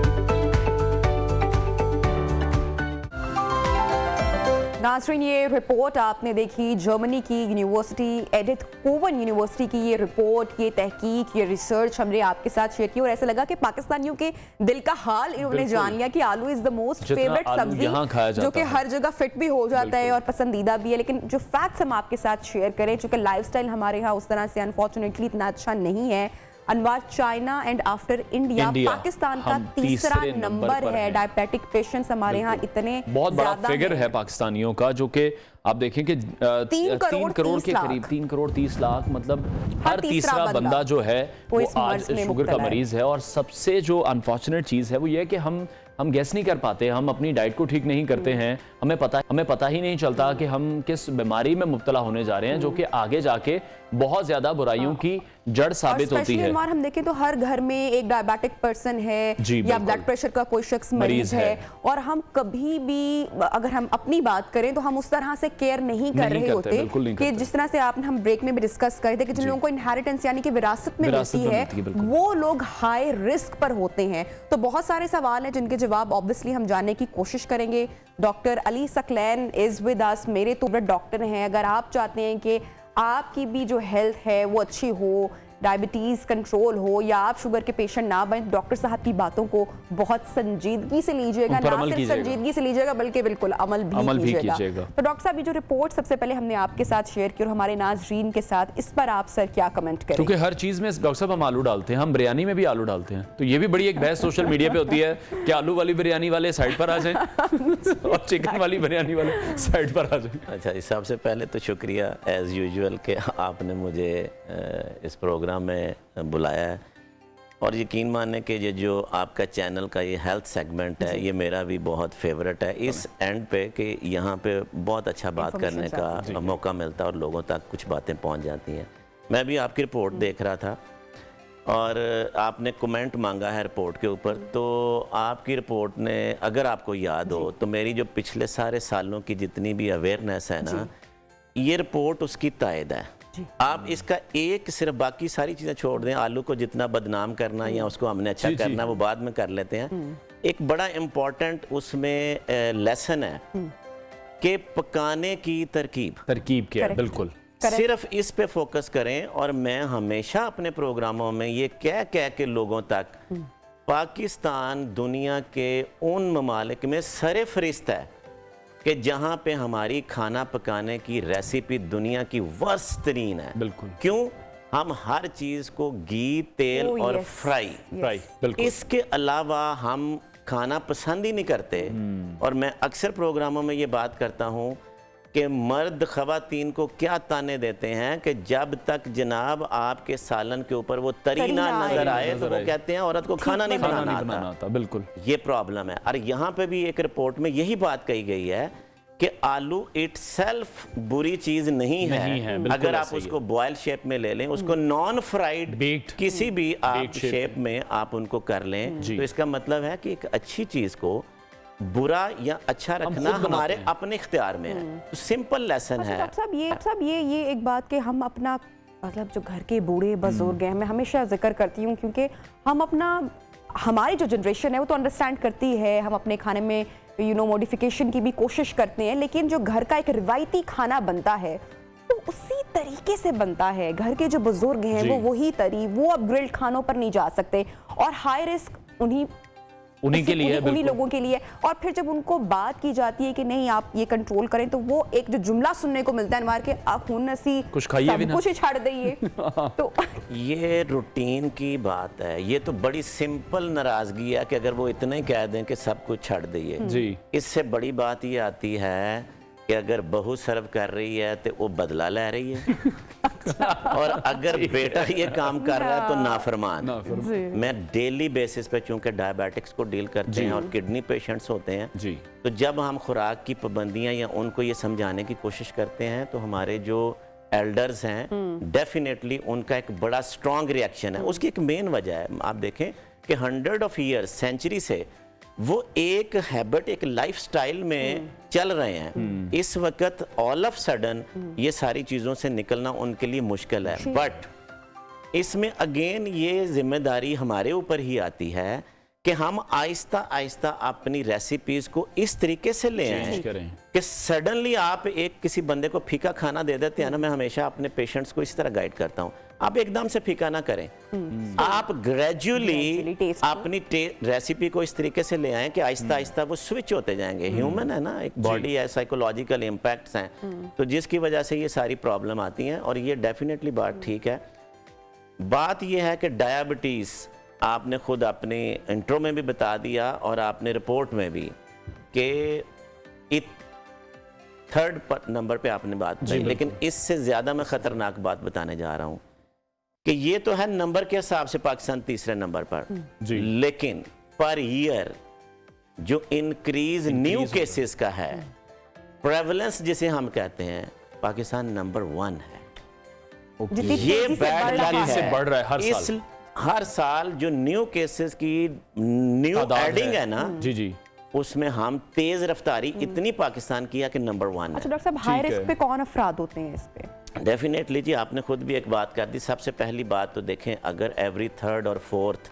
नाज़रीन, ये रिपोर्ट आपने देखी, जर्मनी की यूनिवर्सिटी एडिथ कोवन यूनिवर्सिटी की ये रिपोर्ट, ये तहकीक, ये रिसर्च हमने आपके साथ शेयर की, और ऐसा लगा कि पाकिस्तानियों के दिल का हाल इन्होंने जान लिया कि आलू इज़ द मोस्ट फेवरेट सब्जी, जो कि हर जगह फिट भी हो जाता है और पसंदीदा भी है। लेकिन जो फैक्ट्स हम आपके साथ शेयर करें, चूँकि लाइफस्टाइल हमारे यहाँ उस तरह से अनफॉर्चुनेटली इतना अच्छा नहीं है। Anwar, China and after India Pakistan का तीसरा नंबर है। डायबिटिक पेशेंट्स हमारे यहाँ इतने बहुत बड़ा फिगर है पाकिस्तानियों का, जो कि आप देखें कि 3 करोड़ के करीब 3 करोड़ 30 लाख, मतलब हर तीसरा बंदा जो है वो आज शुगर का मरीज है। और सबसे जो अनफॉर्चुनेट चीज़ है वो ये है कि हम गेस नहीं कर पाते, हम अपनी डाइट को ठीक नहीं करते हैं, हमें पता ही नहीं चलता कि हम किस बीमारी में मुब्तला होने जा रहे हैं, जो कि आगे जाके बहुत ज्यादा बुराइयों की जड़ साबित होती है। हम देखें तो हर घर में एक डायबिटिक पर्सन है या ब्लड प्रेशर का कोई शख्स मरीज है, और हम कभी भी अगर हम अपनी बात करें तो हम उस तरह से केयर नहीं कर रहे होते कि जिस तरह से हम ब्रेक में भी डिस्कस कर थे कि जिन लोगों को इनहेरिटेंस यानी कि विरासत में मिलती है वो लोग हाई रिस्क पर होते हैं। तो बहुत सारे सवाल हैं जिनके जवाब ऑब्वियसली हम जानने की कोशिश करेंगे। Doctor Ali Saqlain is with us, मेरे तो डॉक्टर हैं। अगर आप चाहते हैं कि आपकी भी जो हेल्थ है वो अच्छी हो, डायबिटीज़ कंट्रोल हो, या आप शुगर के पेशेंट ना बने, डॉक्टर साहब की बातों को बहुत संजीदगी से लीजिएगा, ना सिर्फ संजीदगी से लीजिएगा बल्कि बिल्कुल अमल भी कीजिएगा। तो डॉक्टर साहब, ये जो रिपोर्ट सबसे पहले हमने आपके साथ शेयर की और हमारे नाजरीन के साथ, इस पर आप सर क्या कमेंट करें? क्योंकि हर चीज़ में डॉक्टर साहब हम आलू डालते हैं, हम बिरयानी में भी आलू डालते हैं, तो ये भी बड़ी एक बहस सोशल मीडिया पे होती है कि आलू वाली बिरयानी वाले साइड पर आ जाएं और चिकन वाली बिरयानी वाले साइड पर आ जाएं। अच्छा, सबसे पहले तो शुक्रिया एज यूजुअल कि आपने मुझे इस प्रोग्राम में बुलाया है, और यकीन माने कि ये जो आपका चैनल का ये हेल्थ सेगमेंट है ये मेरा भी बहुत फेवरेट है। इस एंड पे कि यहाँ पे बहुत अच्छा बात करने का मौका मिलता है और लोगों तक कुछ बातें पहुँच जाती हैं। मैं भी आपकी रिपोर्ट देख रहा था और आपने कमेंट मांगा है रिपोर्ट के ऊपर, तो आपकी रिपोर्ट ने, अगर आपको याद हो तो मेरी जो पिछले सारे सालों की जितनी भी अवेयरनेस है ना, ये रिपोर्ट उसकी तायद है। आप इसका एक सिर्फ, बाकी सारी चीज़ें छोड़ दें, आलू को जितना बदनाम करना या उसको हमने अच्छा करना वो बाद में कर लेते हैं। एक बड़ा इम्पोर्टेंट उसमें लेसन है कि पकाने की तरकीब क्या है, बिल्कुल सिर्फ इस पे फोकस करें। और मैं हमेशा अपने प्रोग्रामों में ये कह के लोगों तक, पाकिस्तान दुनिया के उन ममालिक में सरे फरिश्त है कि जहां पे हमारी खाना पकाने की रेसिपी दुनिया की वर्स्ट तरीन है। बिल्कुल। क्यों? हम हर चीज को घी, तेल और फ्राई, बिल्कुल। इसके अलावा हम खाना पसंद ही नहीं करते। और मैं अक्सर प्रोग्रामों में ये बात करता हूँ कि मर्द खवातीन को क्या ताने देते हैं कि जब तक जनाब आपके सालन के ऊपर वो तरी ना नजर आए तो वो कहते हैं औरत को खाना नहीं बनाना आता। बिल्कुल, ये प्रॉब्लम है। और यहाँ पे भी एक रिपोर्ट में यही बात कही गई है कि आलू इटसेल्फ बुरी चीज नहीं है। अगर आप उसको बॉयल शेप में ले लें, उसको नॉन फ्राइड किसी भी आप शेप में आप उनको कर लें, तो इसका मतलब है कि एक अच्छी चीज को बुरा या अच्छा रखना हमारे अपने इख्तियार में है। तो सिंपल लेसन है। डॉक्टर साहब ये एक बात कि हम अपना मतलब जो घर के बूढ़े बुजुर्ग हैं, मैं हमेशा जिक्र करती हूँ क्योंकि हम हमारी जो जनरेशन है वो तो अंडरस्टैंड करती है, हम अपने खाने में मॉडिफिकेशन की भी कोशिश करते हैं, लेकिन जो घर का एक रिवायती खाना बनता है तो उसी तरीके से बनता है। घर के जो बुजुर्ग हैं वो वही वो अब ग्रिल्ड खानों पर नहीं जा सकते और हाई रिस्क उन्हीं के लिए, उन्हीं लोगों के लिए। और फिर जब उनको बात की जाती है कि नहीं आप ये कंट्रोल करें, तो वो एक जो जुमला सुनने को मिलता है मार के आप हुनसी कुछ खाइए भी ना, कुछ ही छाड़ दइए। तो ये रूटीन की बात है। ये तो बड़ी सिंपल नाराजगी है कि अगर वो इतना ही कह दें कि सब कुछ छाड़ दइए जी। इससे बड़ी बात ये आती है कि अगर बहू सर्व कर रही है तो वो बदला ले रही है और अगर बेटा ये काम कर रहा है तो नाफरमान। मैं डेली बेसिस पे, चूंकि डायबिटिक्स को डील करते हैं और किडनी पेशेंट्स होते हैं जी, तो जब हम खुराक की पाबंदियां या उनको ये समझाने की कोशिश करते हैं तो हमारे जो एल्डर्स हैं डेफिनेटली उनका एक बड़ा स्ट्रॉन्ग रिएक्शन है। उसकी एक मेन वजह है, आप देखें कि 100 of years, सेंचुरी से वो एक हैबिट, एक लाइफस्टाइल में चल रहे हैं। इस वक्त ऑल ऑफ सडन ये सारी चीजों से निकलना उनके लिए मुश्किल है। बट इसमें अगेन ये जिम्मेदारी हमारे ऊपर ही आती है कि हम आहिस्ता आहिस्ता अपनी रेसिपीज को इस तरीके से ले आएं कि सडनली आप एक किसी बंदे को फीका खाना दे देते हैं ना। मैं हमेशा अपने पेशेंट्स को इस तरह गाइड करता हूं, आप एकदम से फीका ना करें, आप ग्रेजुअली अपनी रेसिपी को इस तरीके से ले आएं कि आहिस्ता आहिस्ता वो स्विच होते जाएंगे। ह्यूमन है ना, एक बॉडी है, साइकोलॉजिकल इम्पैक्ट्स हैं, तो जिसकी वजह से ये सारी प्रॉब्लम आती हैं। और ये डेफिनेटली बात ठीक है। बात ये है कि डायबिटीज आपने खुद अपने इंट्रो में भी बता दिया और आपने रिपोर्ट में भी कि 3rd नंबर पे आपने बात की, लेकिन इससे ज्यादा मैं खतरनाक बात बताने जा रहा हूं कि ये तो है नंबर के हिसाब से पाकिस्तान 3रे नंबर पर जी, लेकिन पर ईयर जो इंक्रीज न्यू केसेस का है, प्रेवलेंस जिसे हम कहते हैं, पाकिस्तान नंबर 1 है। ये बैड लक से बढ़ रहा है हर साल जो न्यू केसेस की न्यू एडिंग है ना जी जी, उसमें हम तेज रफ्तारी इतनी पाकिस्तान की है कि नंबर 1 है। अच्छा डॉक्टर साहब, हाई रिस्क पे कौन अफराद होते हैं इस पे? डेफिनेटली जी, आपने खुद भी एक बात कर दी। सबसे पहली बात तो देखें, अगर एवरी 3rd और 4th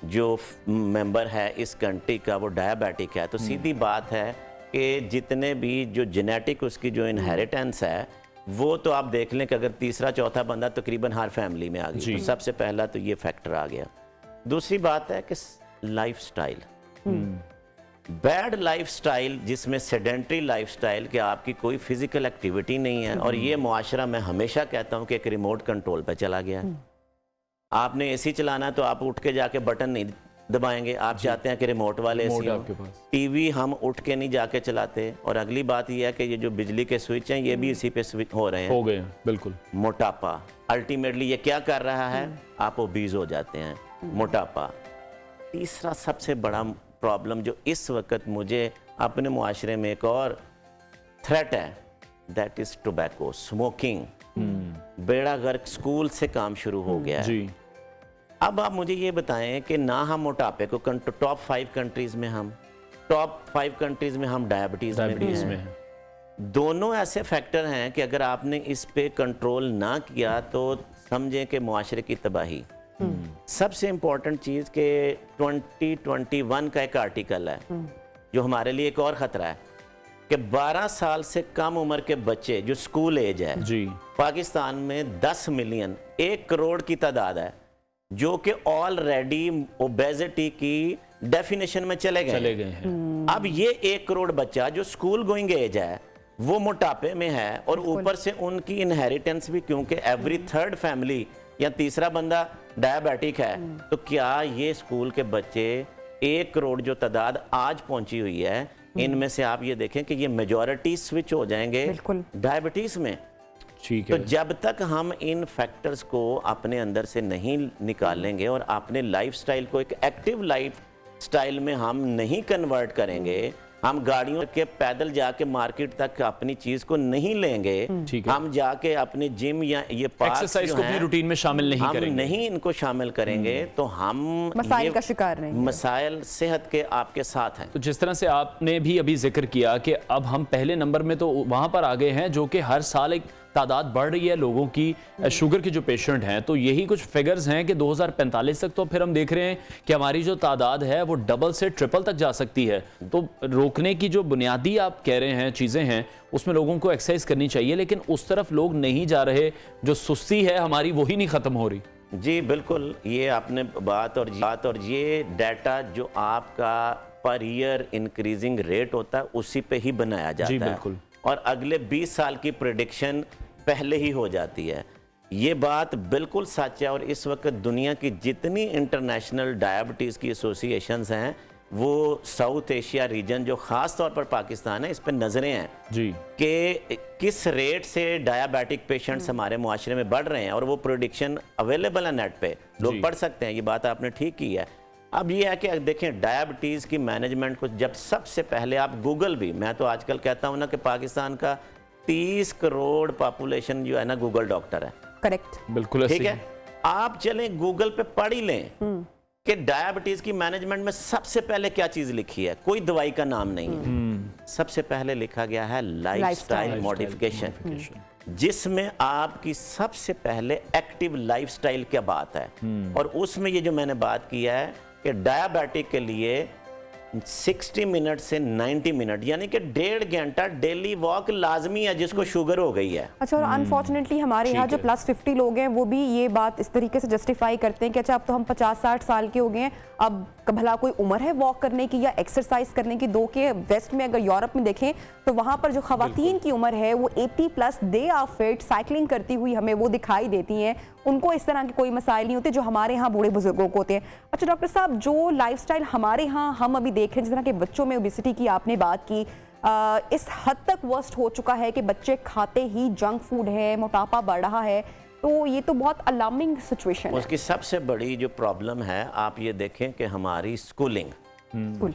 जो मेंबर है इस कंट्री का वो डायबिटिक है, तो सीधी बात है कि जितने भी जो जेनेटिक उसकी जो इनहेरिटेंस है वो तो आप देख लें कि अगर 3रा 4था बंदा तकरीबन हर फैमिली में आ गई, तो सबसे पहला तो ये फैक्टर आ गया। दूसरी बात है कि लाइफस्टाइल, बैड लाइफस्टाइल, जिसमें सेडेंटरी लाइफस्टाइल कि आपकी कोई फिजिकल एक्टिविटी नहीं है। और ये मुआशरा, मैं हमेशा कहता हूं कि एक रिमोट कंट्रोल पे चला गया। आपने एसी चलाना है तो आप उठ के जाके बटन नहीं दबाएंगे, आप चाहते हैं कि रिमोट वाले एसी आपके पास। टीवी हम उठ के नहीं जाके चलाते। और अगली बात यह है कि ये जो बिजली के स्विच हैं ये भी इसी पे स्विच हो रहे हैं, हो गए हैं। बिल्कुल। मोटापा अल्टीमेटली ये क्या कर रहा है, आप ओबीज हो जाते हैं, मोटापा। तीसरा सबसे बड़ा प्रॉब्लम जो इस वक्त मुझे अपने मुआशरे में एक और थ्रेट है, दैट इज टोबैको, स्मोकिंग। बेड़ा गर्क स्कूल से काम शुरू हो गया है। अब आप मुझे ये बताएं कि ना हम मोटापे को टॉप 5 कंट्रीज में, हम टॉप 5 कंट्रीज में हम डायबिटीज में भी हैं। दोनों ऐसे फैक्टर हैं कि अगर आपने इस पे कंट्रोल ना किया तो समझें कि मुआशरे की तबाही। सबसे इंपॉर्टेंट चीज के 2021 का एक आर्टिकल है जो हमारे लिए एक और खतरा है कि 12 साल से कम उम्र के बच्चे जो स्कूल एज है जी, पाकिस्तान में 10 मिलियन 1 करोड़ की तादाद है जो कि ऑलरेडी ओबेसिटी की डेफिनेशन में चले गए हैं। अब ये 1 करोड़ बच्चा जो स्कूल गोइंग एज है वो मोटापे में है और ऊपर से उनकी इनहेरिटेंस भी, क्योंकि एवरी थर्ड फैमिली या तीसरा बंदा डायबिटिक है, तो क्या ये स्कूल के बच्चे 1 करोड़ जो तादाद आज पहुंची हुई है, इनमें से आप ये देखें कि ये मेजॉरिटी स्विच हो जाएंगे डायबिटीज में। ठीक तो है। जब तक हम इन फैक्टर्स को अपने अंदर से नहीं निकालेंगे और अपने लाइफस्टाइल को एक एक्टिव लाइफ स्टाइल में हम नहीं कन्वर्ट करेंगे, हम गाड़ियों के पैदल जाके मार्केट तक अपनी चीज को नहीं लेंगे, हम जाके अपने जिम या ये एक्सरसाइज को अपनी रूटीन में शामिल नहीं हम करेंगे, नहीं इनको शामिल करेंगे, तो हम मसाइल का शिकार नहीं, मसाइल सेहत के आपके साथ हैं। तो जिस तरह से आपने भी अभी जिक्र किया कि अब हम पहले नंबर में तो वहां पर आ गए हैं जो कि हर साल एक तादाद बढ़ रही है लोगों की शुगर के जो पेशेंट हैं, तो यही कुछ फिगर्स हैं कि 2045 तक तो फिर हम देख रहे हैं कि हमारी जो तादाद है वो डबल से ट्रिपल तक जा सकती है। तो रोकने की जो बुनियादी आप कह रहे हैं चीज़ें हैं उसमें लोगों को एक्सरसाइज करनी चाहिए, लेकिन उस तरफ लोग नहीं जा रहे, जो सुस्ती है हमारी वही नहीं ख़त्म हो रही। जी बिल्कुल, ये आपने बात और ये डाटा जो आपका पर ईयर इंक्रीजिंग रेट होता है उसी पे ही बनाया जाता है। बिल्कुल। और अगले 20 साल की प्रेडिक्शन पहले ही हो जाती है। ये बात बिल्कुल सच है और इस वक्त दुनिया की जितनी इंटरनेशनल डायबिटीज़ की एसोसिएशंस हैं वो साउथ एशिया रीजन जो ख़ास तौर पर पाकिस्तान है इस पर नज़रें हैं जी कि किस रेट से डायबिटिक पेशेंट्स हमारे मुआशरे में बढ़ रहे हैं, और वो प्रेडिक्शन अवेलेबल है नेट पे, लोग पढ़ सकते हैं। ये बात आपने ठीक की है। अब ये है कि देखें डायबिटीज़ की मैनेजमेंट को जब सबसे पहले आप गूगल भी, मैं तो आजकल कहता हूँ ना कि पाकिस्तान का 30 करोड़ पॉपुलेशन जो है ना गूगल डॉक्टर है। करेक्ट, बिल्कुल ठीक है। आप चलें गूगल पे पढ़ ही लें कि डायबिटीज की मैनेजमेंट में सबसे पहले क्या चीज लिखी है, कोई दवाई का नाम नहीं है। सबसे पहले लिखा गया है लाइफस्टाइल मॉडिफिकेशन, जिसमें आपकी सबसे पहले एक्टिव लाइफस्टाइल क्या बात है। और उसमें ये जो मैंने बात की है कि डायबिटिक के लिए 60 मिनट से 90 मिनट यानी कि 1.5 घंटा डेली वॉक लाजमी है जिसको शुगर हो गई है। अच्छा, और अनफॉर्चुनेटली हमारे यहाँ जो +50 लोग हैं वो भी ये बात इस तरीके से जस्टिफाई करते हैं कि अच्छा अब तो हम 50-60 साल के हो गए हैं, अब भला कोई उम्र है वॉक करने की या एक्सरसाइज करने की। दो के वेस्ट में अगर यूरोप में देखें तो वहाँ पर जो खवातीन की उम्र है वो 80+, दे आर फिट, साइकिलिंग करती हुई हमें वो दिखाई देती हैं, उनको इस तरह के कोई मसाइल नहीं होते जो हमारे यहाँ बूढ़े बुजुर्गों को होते हैं। अच्छा डॉक्टर साहब, जो लाइफस्टाइल हमारे यहाँ हम अभी देख रहे हैं, जिस तरह के बच्चों में ओबेसिटी की आपने बात की, इस हद तक वर्स्ट हो चुका है कि बच्चे खाते ही जंक फूड है, मोटापा बढ़ रहा है, तो ये तो बहुत अलार्मिंग सिचुएशन है। उसकी सबसे बड़ी जो प्रॉब्लम है आप ये देखें कि हमारी स्कूलिंग,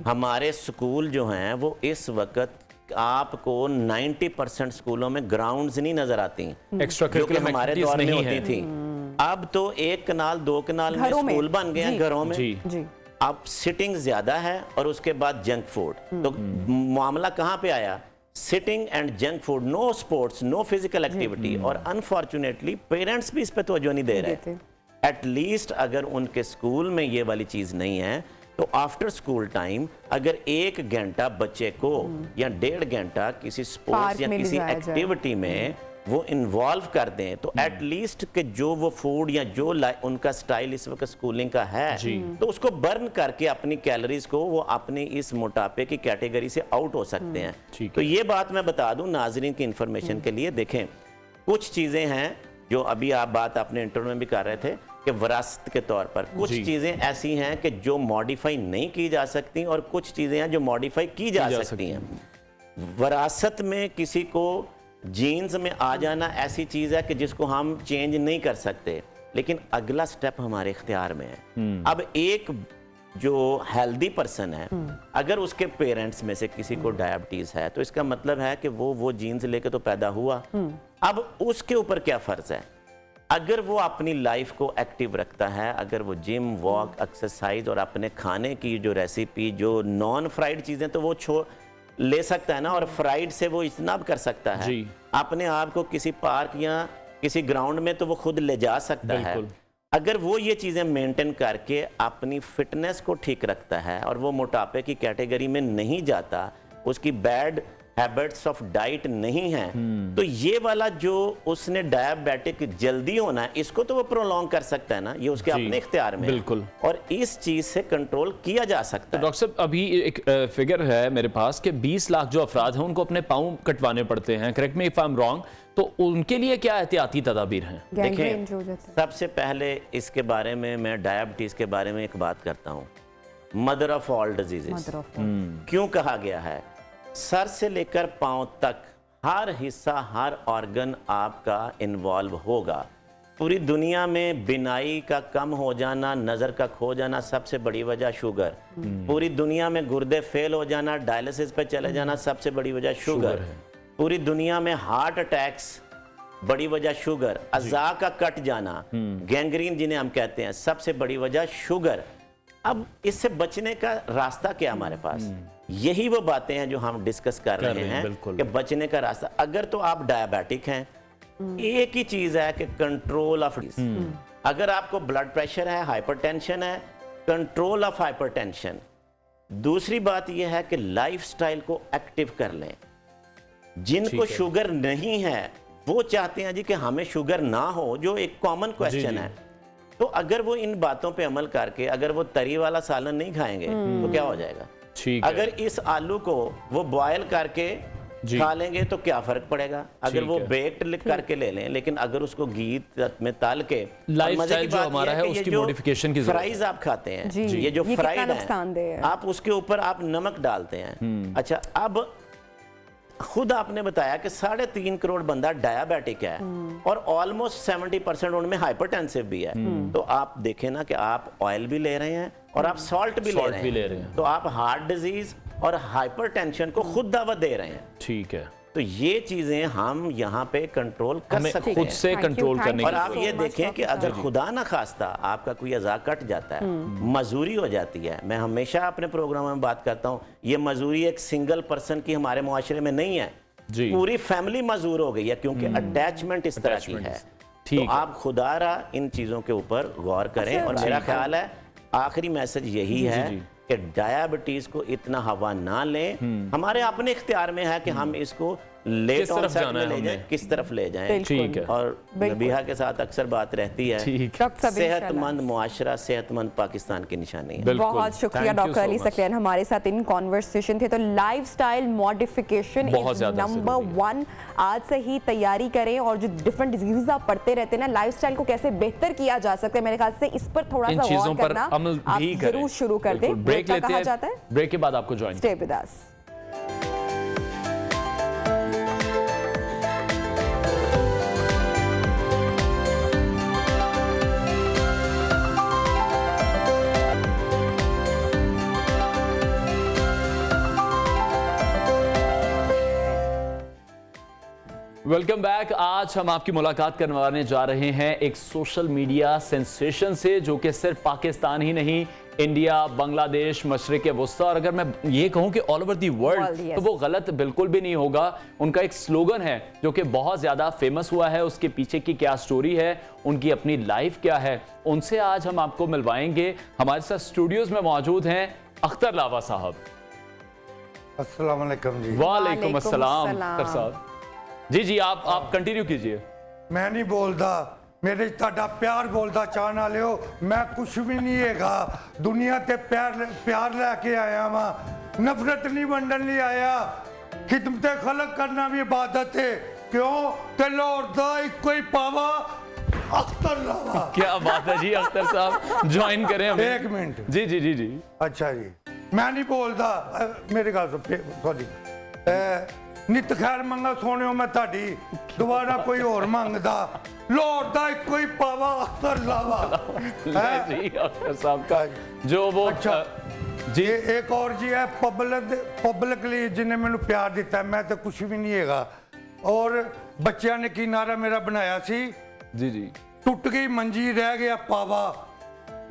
हमारे स्कूल जो हैं वो इस वक्त आपको 90% स्कूलों में ग्राउंड्स नहीं नजर आती जो कि हमारे दौर में होती थी। अब तो 1 कनाल 2 कनाल में स्कूल बन गए हैं घरों में। जी। अब सिटिंग ज्यादा है और उसके बाद जंक फूड। तो मामला कहाँ पे आया? Sitting and junk food, no sports, no physical activity. और अनफॉर्चुनेटली पेरेंट्स भी इस पे तवज्जो नहीं दे रहे। एटलीस्ट अगर उनके स्कूल में ये वाली चीज नहीं है तो आफ्टर स्कूल टाइम अगर 1 घंटा बच्चे को या 1.5 घंटा किसी स्पोर्ट्स या किसी एक्टिविटी में वो इन्वॉल्व कर दें तो एटलीस्ट कि जो वो फूड या जो उनका स्टाइल इस वक्त स्कूलिंग का है तो उसको बर्न करके अपनी कैलोरीज को वो अपनी इस मोटापे की कैटेगरी से आउट हो सकते हैं। तो ये बात मैं बता दूं नाजरीन की इंफॉर्मेशन के लिए। देखें, कुछ चीजें हैं जो अभी आप बात अपने इंटरव्यू में भी कर रहे थे कि विरासत के तौर पर कुछ चीजें ऐसी हैं कि जो मॉडिफाई नहीं की जा सकती और कुछ चीजें हैं जो मॉडिफाई की जा सकती हैं। विरासत में किसी को जीन्स में आ जाना ऐसी चीज है कि जिसको हम चेंज नहीं कर सकते, लेकिन अगला स्टेप हमारे इख्तियार में है। अब एक जो हेल्दी पर्सन है अगर उसके पेरेंट्स में से किसी को डायबिटीज है तो इसका मतलब है कि वो जीन्स लेके तो पैदा हुआ। अब उसके ऊपर क्या फर्ज है? अगर वो अपनी लाइफ को एक्टिव रखता है, अगर वो जिम, वॉक, एक्सरसाइज और अपने खाने की जो रेसिपी, जो नॉन फ्राइड चीजें तो वो ले सकता है ना, और फ्राइड से वो इज्तनाब कर सकता है। अपने आप को किसी पार्क या किसी ग्राउंड में तो वो खुद ले जा सकता है। अगर वो ये चीज़ें मेंटेन करके अपनी फिटनेस को ठीक रखता है और वो मोटापे की कैटेगरी में नहीं जाता, उसकी बैड हैबिट्स ऑफ डाइट नहीं है, तो ये वाला जो उसने डायबिटिक जल्दी होना है, इसको तो वो प्रोलॉन्ग कर सकता है ना, ये उसके अपने इख्तियार में बिल्कुल, और इस चीज से कंट्रोल किया जा सकता है। डॉक्टर साहब अभी एक फिगर है मेरे पास कि 20 लाख जो अफराद हैं उनको अपने पाँव कटवाने पड़ते हैं, correct me if I am wrong, तो उनके लिए क्या एहतियाती तदाबीर हैं? देखिए, सबसे पहले इसके बारे में मैं डायबिटीज के बारे में एक बात करता हूँ। मदर ऑफ ऑल डिजीजेस क्यों कहा गया है? सर से लेकर पांव तक हर हिस्सा, हर ऑर्गन आपका इन्वॉल्व होगा। पूरी दुनिया में बिनाई का कम हो जाना, नज़र का खो जाना, सबसे बड़ी वजह शुगर। पूरी दुनिया में गुर्दे फेल हो जाना, डायलिसिस पे चले जाना, सबसे बड़ी वजह शुगर। पूरी दुनिया में हार्ट अटैक्स, बड़ी वजह शुगर। अज़ा का कट जाना, गैंग्रीन जिन्हें हम कहते हैं, सबसे बड़ी वजह शुगर। अब इससे बचने का रास्ता क्या हमारे पास? यही वो बातें हैं जो हम डिस्कस कर रहे हैं कि बचने का रास्ता। अगर तो आप डायबिटिक हैं, एक ही चीज है कि कंट्रोल ऑफ, अगर आपको ब्लड प्रेशर है, हाइपरटेंशन है, कंट्रोल ऑफ हाइपरटेंशन। दूसरी बात यह है कि लाइफस्टाइल को एक्टिव कर लें। जिनको शुगर नहीं है वो चाहते हैं जी कि हमें शुगर ना हो, जो एक कॉमन क्वेश्चन है। तो अगर वो इन बातों पे अमल करके, अगर वो तरी वाला सालन नहीं खाएंगे तो क्या हो जाएगा? अगर इस आलू को वो बॉयल करके खा लेंगे तो क्या फर्क पड़ेगा? अगर वो बेक्ड करके ले लें, लेकिन अगर उसको घी में तल के, लाइफस्टाइल जो हमारा है उसकी मॉडिफिकेशन की जरूरत है। फ्राइज आप खाते हैं, ये जो फ्राइड है, आप उसके ऊपर आप नमक डालते हैं। अच्छा, अब खुद आपने बताया कि 3.5 करोड़ बंदा डायबिटिक है और ऑलमोस्ट 70% उनमें हाइपरटेंसिव भी है। तो आप देखें ना कि आप ऑयल भी ले रहे हैं और आप सॉल्ट भी ले रहे हैं, तो आप हार्ट डिजीज और हाइपरटेंशन को खुद दावत दे रहे हैं। ठीक है, तो ये चीजें हम यहाँ पे कंट्रोल कर सकते हैं, खुद से कंट्रोल करने और आप ये देखें कि अगर खुदा ना खास्ता आपका कोई अज़ा कट जाता है, मजूरी हो जाती है। मैं हमेशा अपने प्रोग्राम में बात करता हूँ, ये मजूरी एक सिंगल पर्सन की हमारे मुआशरे में नहीं है, पूरी फैमिली मजूर हो गई है, क्योंकि अटैचमेंट इस तरह की है। तो आप खुदारा इन चीजों के ऊपर गौर करें। और मेरा ख्याल है आखिरी मैसेज यही है कि डायबिटीज को इतना हवा ना लें। हमारे अपने इख्तियार में है कि हम इसको लेट ऑनसेट में ले जाएं, किस तरफ ले जाएं। ठीक है। और नबीहा के साथ अक्सर बात रहती है, सेहतमंद मुआशरा सेहतमंद पाकिस्तान की निशानी है। बहुत शुक्रिया डॉक्टर अली सकलैन हमारे साथ इन कॉन्वर्सेशन थे। तो लाइफस्टाइल मॉडिफिकेशन इज नंबर 1। आज से ही तैयारी करें और जो डिफरेंट डिजीजेस आप पढ़ते रहते हैं ना, लाइफस्टाइल को कैसे बेहतर किया जा सकता है, मेरे ख्याल से इस पर थोड़ा सा गौर करना आप जरूर शुरू कर दें। ब्रेक लेते हैं, ब्रेक के बाद आपको join stay with us. Welcome back. आज हम आपकी मुलाकात करवाने जा रहे हैं एक सोशल मीडिया सेंसेशन से, जो कि सिर्फ पाकिस्तान ही नहीं, इंडिया, बांग्लादेश, मशरिक वस्ता, और अगर मैं ये कहूं कि ऑल ओवर दी वर्ल्ड, तो वो गलत बिल्कुल भी नहीं होगा। उनका एक स्लोगन है जो कि बहुत ज्यादा फेमस हुआ है, उसके पीछे की क्या स्टोरी है, उनकी अपनी लाइफ क्या है, उनसे आज हम आपको मिलवाएंगे। हमारे साथ स्टूडियोज में मौजूद हैं अख्तर लावा साहब। अस्सलाम वालेकुम जी। वालेकुम अस्सलाम अख्तर साहब। जी जी, आप कंटिन्यू कीजिए। मैं नहीं बोलता, मेरे ताड़ा प्यार बोलता चाहने वाले हो, मैं कुछ भी नहीं हैगा। दुनिया ते प्यार लेके आया वहां, नफरत नहीं वंडन नहीं आया। खिदमत खलक करना भी इबादत है। क्यों? ते लौटदा इको ही पावा अख्तर लावा। क्या बात है जी अख्तर साहब, ज्वाइन करें हमें। एक मिनट। जी जी जी जी। अच्छा जी, मैं नहीं बोलता, मेरे गल सॉरी। नित खैर मंगा सोने मैं ताड़ी, दोबारा कोई और मंगदा, लौटदा इको ही पावा अख्तर लावा। जी अख्तर साहब का जो वो अच्छा जी। एक और जी है पब्लिकली जिन्हें मैंने प्यार दिता है, मैं तो कुछ भी नहीं हैगा। और बच्चियां ने की नारा मेरा बनाया सी, जी जी, टूट गई मंजी रह गया पावा,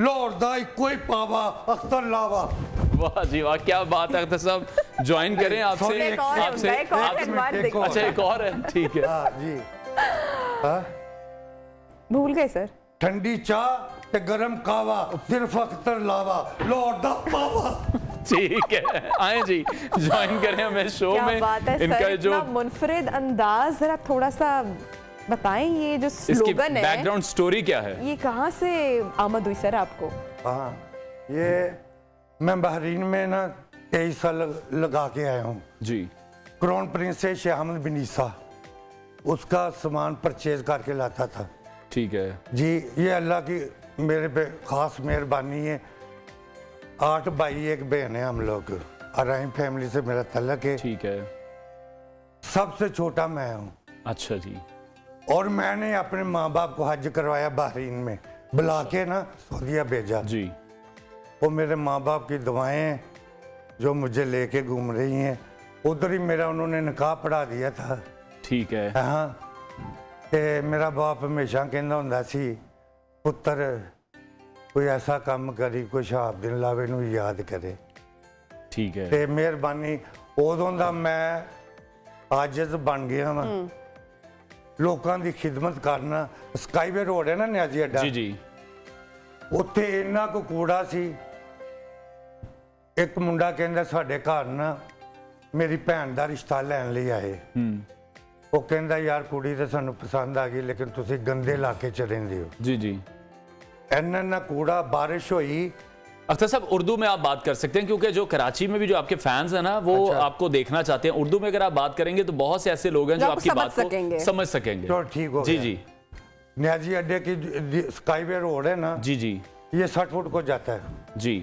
लौटदा इको ही पावा अख्तर लावा। वाह जी वाह, क्या बात है अख्तर साहब, ज्वाइन करें आपसे। अच्छा एक और है, ठीक है जी। भूल गए सर? ठंडी चाह ते गरम कावा, सिर्फ अख्तर लावा, लाहौर दा पावा। ठीक है, आए जी ज्वाइन करें हमें शो क्या में। बात है इनका सर, जो इतना मुनफरिद अंदाज, जरा थोड़ा सा बताएं ये जो स्लोगन है, बैकग्राउंड स्टोरी क्या है? ये कहाँ से आमद हुई सर आपको? हाँ, ये मैं बहरीन में ना 23 साल लगा के आया हूँ जी। क्राउन प्रिंस से शेख अहमद बिन ईसा, उसका सामान परचेज करके लाता था। ठीक है जी, ये अल्लाह की मेरे पे खास मेहरबानी है। 8 भाई 1 बहन है हम लोग, अराइम फैमिली से मेरा तल्लक है। ठीक है, सबसे छोटा मैं हूँ। अच्छा जी। और मैंने अपने माँ बाप को हज करवाया बहरीन में, बुला के ना सऊदीया भेजा जी। वो मेरे माँ बाप की दुआएं जो मुझे लेके घूम रही हैं, उधर ही मेरा उन्होंने निकाह पढ़ा दिया था। ठीक है। हाँ, ते मेरा बाप हमेशा कहता हुंदा सी, पुत्र कोई ऐसा काम करी कोई शहाब दिन लावे नूं याद करे। ठीक है। ते मेहरबानी उदों दा मैं आजिज़ बन गया वा। लोकां दी खिदमत करना। स्काईवे रोड है ना न्याजी अड्डा, जी जी। उत्थे इन्ना को कूड़ा सी। एक मुंडा कहंदा साडे घर ना मेरी भैन दा रिश्ता लैन लई आए। वो कहंदा यार कुड़ी ते सानू पसंद आ गई, लेकिन तुसी गंदे इलाके च रहिंदे हो। जी जी। इन्ना कूड़ा, बारिश हुई। अख्तर साहब उर्दू में आप बात कर सकते हैं, क्योंकि जो कराची में भी जो आपके फैंस हैं ना, वो आपको देखना चाहते हैं। उर्दू में अगर आप बात करेंगे तो बहुत से ऐसे लोग हैं जो आपकी बात को समझ सकेंगे। तो ठीक हो जी गया। जी। न्याजी अड्डे की स्काईवे रोड है ना, जी जी। ये 60 फुट को जाता है जी।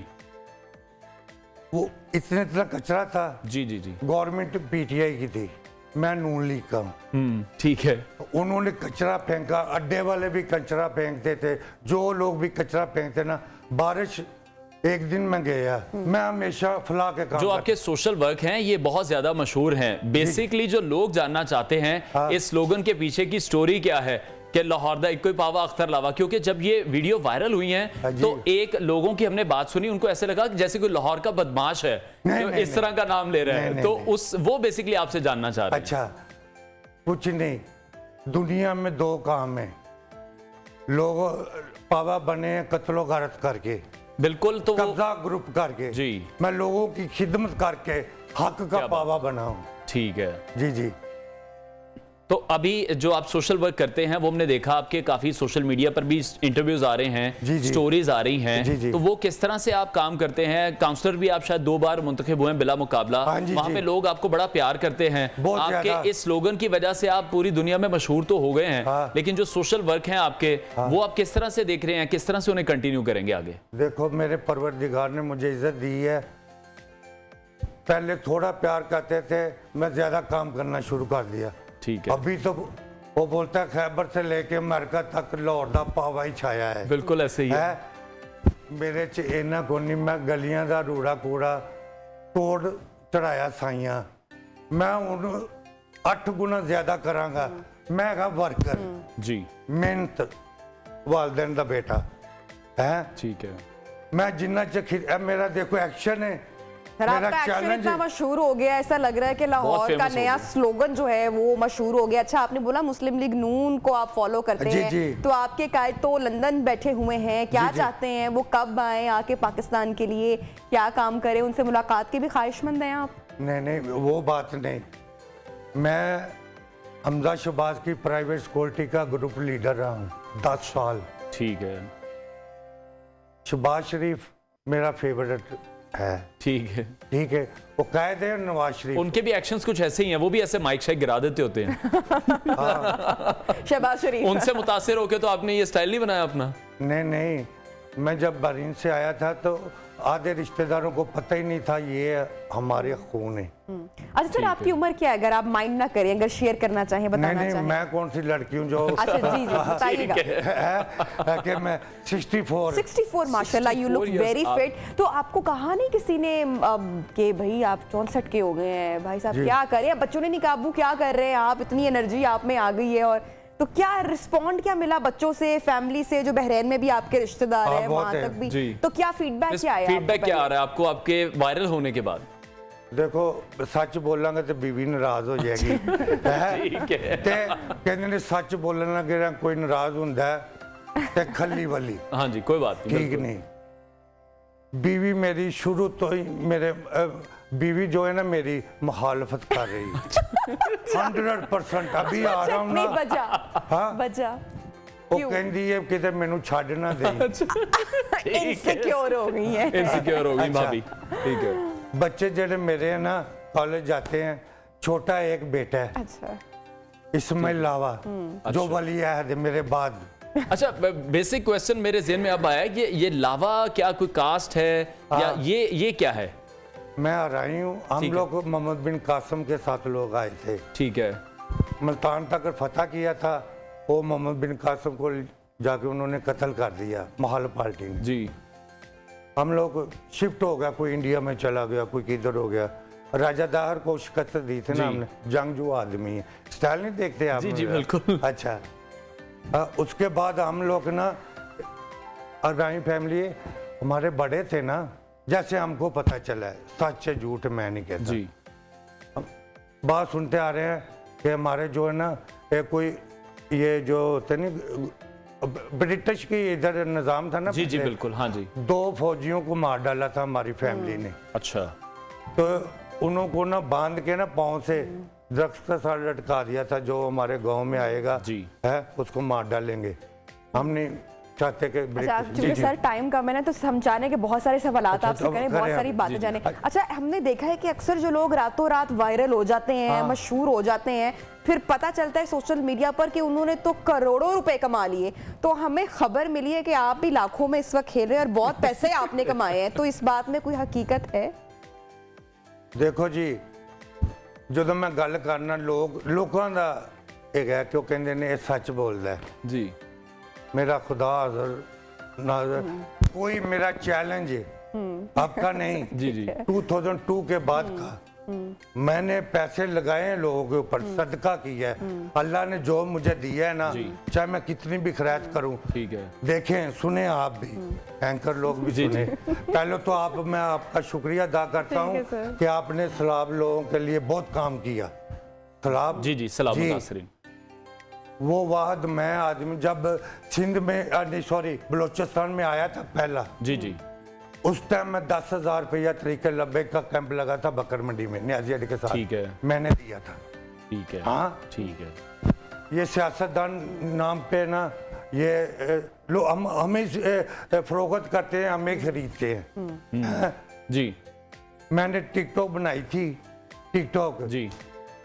वो इतना कचरा था। जी जी जी। गवर्नमेंट पीटीआई की थी, मैं नून लीग का हूँ। ठीक है। उन्होंने कचरा फेंका, अड्डे वाले भी कचरा फेंकते थे, जो लोग भी कचरा फेंकते ना। बारिश एक दिन मैं गया, मैं हमेशा फला के काम जो आपके सोशल वर्क हैं ये बहुत ज्यादा मशहूर हैं। बेसिकली जो लोग जानना चाहते हैं इस स्लोगन के पीछे की स्टोरी क्या है कि लाहौर दा इक्को ही पावा अख्तर लावा, क्योंकि जब ये वीडियो वायरल हुई हैं तो एक लोगों की हमने बात सुनी, उनको ऐसे लगा कि जैसे कोई लाहौर का बदमाश है जो इस तरह का नाम ले रहा है। तो उस वो बेसिकली आपसे जानना चाह रहे हैं। अच्छा, कुछ नहीं, दुनिया में 2 काम है, लोग पावा बने कत्लो गारत करके, बिल्कुल, तो कब्जा ग्रुप करके। जी। मैं लोगों की खिदमत करके हक का पावा बना हूं। ठीक है जी जी। तो अभी जो आप सोशल वर्क करते हैं वो हमने देखा आपके काफी सोशल मीडिया पर भी इंटरव्यूज आ रहे हैं, जी जी। स्टोरीज आ रही हैं। जी जी। तो वो किस तरह से आप काम करते हैं? काउंसलर भी आप शायद 2 बार मुंतखब हुए हैं बिला मुकाबला। हाँ जी, वहां जी। पे लोग आपको बड़ा प्यार करते हैं। बहुत आपके ज्यादा। इस स्लोगन की वजह से आप पूरी दुनिया में मशहूर तो हो गए हैं। हाँ। लेकिन जो सोशल वर्क हैं आपके, वो आप किस तरह से देख रहे हैं, किस तरह से उन्हें कंटिन्यू करेंगे आगे? देखो, मेरे परवरदिगार ने मुझे इज्जत दी है। पहले थोड़ा प्यार करते थे, मैं ज्यादा काम करना शुरू कर दिया। ठीक है। अभी तो वो बोलता है खैबर से लेके अमेरिका तक लाहौर दा पावा ही छाया है। बिल्कुल ऐसे ही है। मेरे च इन्ना को नहीं, मैं गलियां दा रूड़ा कूड़ा तोड़ चढ़ाया साइयां। मैं उन 8 गुना ज्यादा करांगा। मैं है वर्कर जी, मेहनत वालदैन दा बेटा है। ठीक है। मैं जिन्ना च मेरा देखो एक्शन है, सर आपका एक्शन इतना मशहूर हो गया, ऐसा लग रहा है कि लाहौर का नया स्लोगन जो है वो मशहूर हो गया। अच्छा, आपने बोला मुस्लिम लीग नून को आप फॉलो करते जी, हैं। जी। तो आपके कायद तो लंदन बैठे हुए हैं, क्या जी, चाहते हैं वो, कब आए आके पाकिस्तान के लिए, क्या काम करें, उनसे मुलाकात की भी ख्वाहिशमंद हैं आप? नहीं, वो बात नहीं। मैं हमजा शहबाज की प्राइवेट सिक्योरिटी का ग्रुप लीडर रहा हूँ 10 साल। ठीक है। शहबाज शरीफ मेरा फेवरेट है। ठीक है। ठीक है, वो कायदे हैं नवाज शरीफ। उनके भी एक्शंस कुछ ऐसे ही हैं, वो भी ऐसे माइक शाइक गिरा देते होते हैं। शहबाज शरीफ उनसे मुतासिर होके तो आपने ये स्टाइल नहीं बनाया अपना? नहीं, मैं जब बहरीन से आया था तो आधे रिश्तेदारों को पता ही नहीं था ये हमारे खून है। अच्छा सर, आपकी उम्र क्या है, अगर आप माइंड ना करें, अगर शेयर करना चाहें, बताना नहीं, चाहें? मैं कौन सी लड़की हूँ जो अच्छा जी बताइएगा। कि मैं 64 माशाल्लाह, यू लुक वेरी फिट। तो आपको कहा नहीं किसी ने कि भाई आप 64 के हो गए हैं, भाई साहब क्या करें, बच्चों ने नहीं काबू क्या कर रहे हैं, आप इतनी एनर्जी आप में आ गई है, और तो क्या रिस्पॉन्ड क्या मिला बच्चों से, फैमिली से, जो बहरीन में भी आपके रिश्तेदार हैं वहां तक भी, तो क्या फीडबैक क्या आया? फीडबैक क्या आ रहा है आपको आपके वायरल होने के बाद? देखो, सच बोलांगे तो बीवी नाराज हो जाएगी। ठीक है। कहते ने सच बोलने लगे कोई नाराज हुंदा है, ते खली वाली। हाँ जी, कोई बात नहीं, ठीक बिल्कुल। नहीं, बीवी मेरी शुरू तो ही बीवी जो है ना मेरी मुखालफत कर रही है 100%। अभी आ रहा हूँ नहीं ना, बजा, हाँ बजा वो क्यों? कहती है कि मैनू छाड़ ना दे। इनसिक्योर हो गई है। इनसिक्योर हो गई अच्छा। भाभी, ठीक है। बच्चे जेडे मेरे है ना कॉलेज जाते हैं, छोटा एक बेटा है अच्छा, इसमें लावा जो वली है मेरे बाद। अच्छा, बेसिक क्वेश्चन मेरे ज़हन में अब आया कि ये लावा क्या कोई कास्ट है या ये क्या है? मैं आ रही हूँ, हम ठीक है। लोग मोहम्मद बिन कासिम के साथ लोग आए थे, ठीक है, मुल्तान तक फतह किया था। वो मोहम्मद बिन कासिम को जाके उन्होंने कत्ल कर दिया महल पार्टी ने। जी। हम लोग शिफ्ट हो गया, कोई इंडिया में चला गया, कोई किधर हो गया। राजा दाहर को शिकस्त दी थी ना हमने, जंगजू आदमी है, स्टाइल नहीं देखते आप? जी जी बिल्कुल। अच्छा, उसके बाद हम लोग ना अरगाई फैमिली हमारे बड़े थे ना, जैसे हमको पता चला है, सच है झूठ मैं नहीं कहता जी। बात सुनते आ रहे हैं कि हमारे जो है ना कोई ये जो होते नहीं ब्रिटिश की इधर निज़ाम था ना, जी जी बिल्कुल, हाँ जी। 2 फौजियों को मार डाला था हमारी फैमिली ने। अच्छा। तो उनको ना बांध के ना पाँव से दरख्त के साथ लटका दिया था, जो हमारे गांव में आएगा जी है उसको मार डालेंगे। हम नहीं चाहते कि अच्छा, क्योंकि सर टाइम कम है ना, तो हम चाहें कि बहुत सारे सवालात आपसे करें, बहुत सारी बातें जाने। अच्छा, हमने देखा है कि अक्सर जो लोग रातों रात वायरल हो जाते हैं, मशहूर हो जाते हैं, फिर पता चलता है सोशल मीडिया पर कि उन्होंने तो करोड़ों रुपए कमा लिए, तो हमें खबर मिली है कि आप भी लाखों में इस वक्त खेल रहे हैं और बहुत पैसे आपने कमाए हैं, तो इस बात में कोई हकीकत है? देखो जी, जो मैं गल करना लोगों का एक है कि कहते ने सच बोलता है जी। मेरा खुदा हाज़िर नाज़िर, कोई मेरा चैलेंज है आपका नहीं। जी जी। 2002 के बाद का मैंने पैसे लगाए हैं लोगों के ऊपर, सदका किया है। अल्लाह ने जो मुझे दिया है ना, चाहे मैं कितनी भी खैरात करूं, ठीक है। देखें सुने आप भी, एंकर लोग भी सुने। पहले तो मैं आपका शुक्रिया अदा करता हूं कि आपने सैलाब लोगों के लिए बहुत काम किया। सैलाब जी जी, सैलाब मुतासरीन। वो वाहद मैं आदमी जब सिंध में नहीं सॉरी बलोचिस्तान में आया था पहला, जी जी, उस टाइम में 10,000 रुपया तरीके लब्बे का कैंप लगा था बकर मंडी में न्याजी अड्डे के साथ, ठीक है, मैंने दिया था। ठीक है, हाँ ठीक है। ये सियासतदान नाम पे ना ये लोग हमें फरोख्त करते हैं, हमें खरीदते हैं। जी। मैंने टिकटॉक बनाई थी, टिकटॉक जी,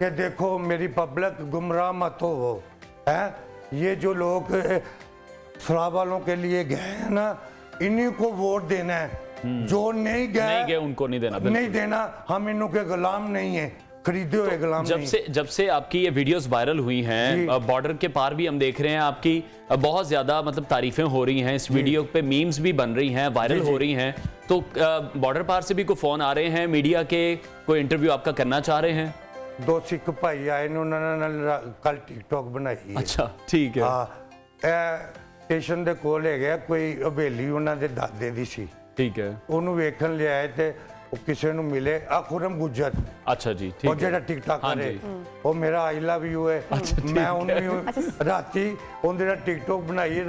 कि देखो मेरी पब्लिक गुमराह मत हो है। ये जो लोग सलाब वालों के लिए गए हैं ना, इन्हीं को वोट देना है, जो नहीं गए उनको नहीं देना, नहीं देना। हम इन्हों के गुलाम नहीं है, खरीदे हुए गुलाम नहीं। जब से आपकी ये वीडियोस वायरल हुई हैं, बॉर्डर के पार भी हम देख रहे हैं आपकी बहुत ज्यादा मतलब तारीफें हो रही हैं, इस वीडियो पे मीम्स भी बन रही हैं, वायरल हो रही हैं, तो बॉर्डर पार से भी कोई फोन आ रहे हैं मीडिया के, कोई इंटरव्यू आपका करना चाह रहे हैं? 2 सिख भाई आए उन्होंने कल टिकटॉक बनाई है। अच्छा, ठीक है। स्टेशन ਦੇ ਕੋਲ ਹੈਗਾ ਕੋਈ ਹਵੇਲੀ ਉਹਨਾਂ ਦੇ ਦਾਦੇ ਦੀ ਸੀ, ਠੀਕ ਹੈ। ਉਹਨੂੰ ਵੇਖਣ ਲਿਆਏ ਤੇ ਉਹ ਕਿਸੇ ਨੂੰ ਮਿਲੇ ਖੁਰਮ ਗੁੱਜਰ। ਅੱਛਾ ਜੀ, ਠੀਕ ਹੈ। ਉਹ ਜਿਹੜਾ ਟਿਕਟਾਕ ਕਰੇ ਉਹ ਮੇਰਾ ਆਈ ਲਵ ਯੂ ਹੈ। ਮੈਂ ਉਹਨੂੰ ਰਾਤੀ ਉਹਦੇ ਨਾਲ ਟਿਕਟॉक बनाई,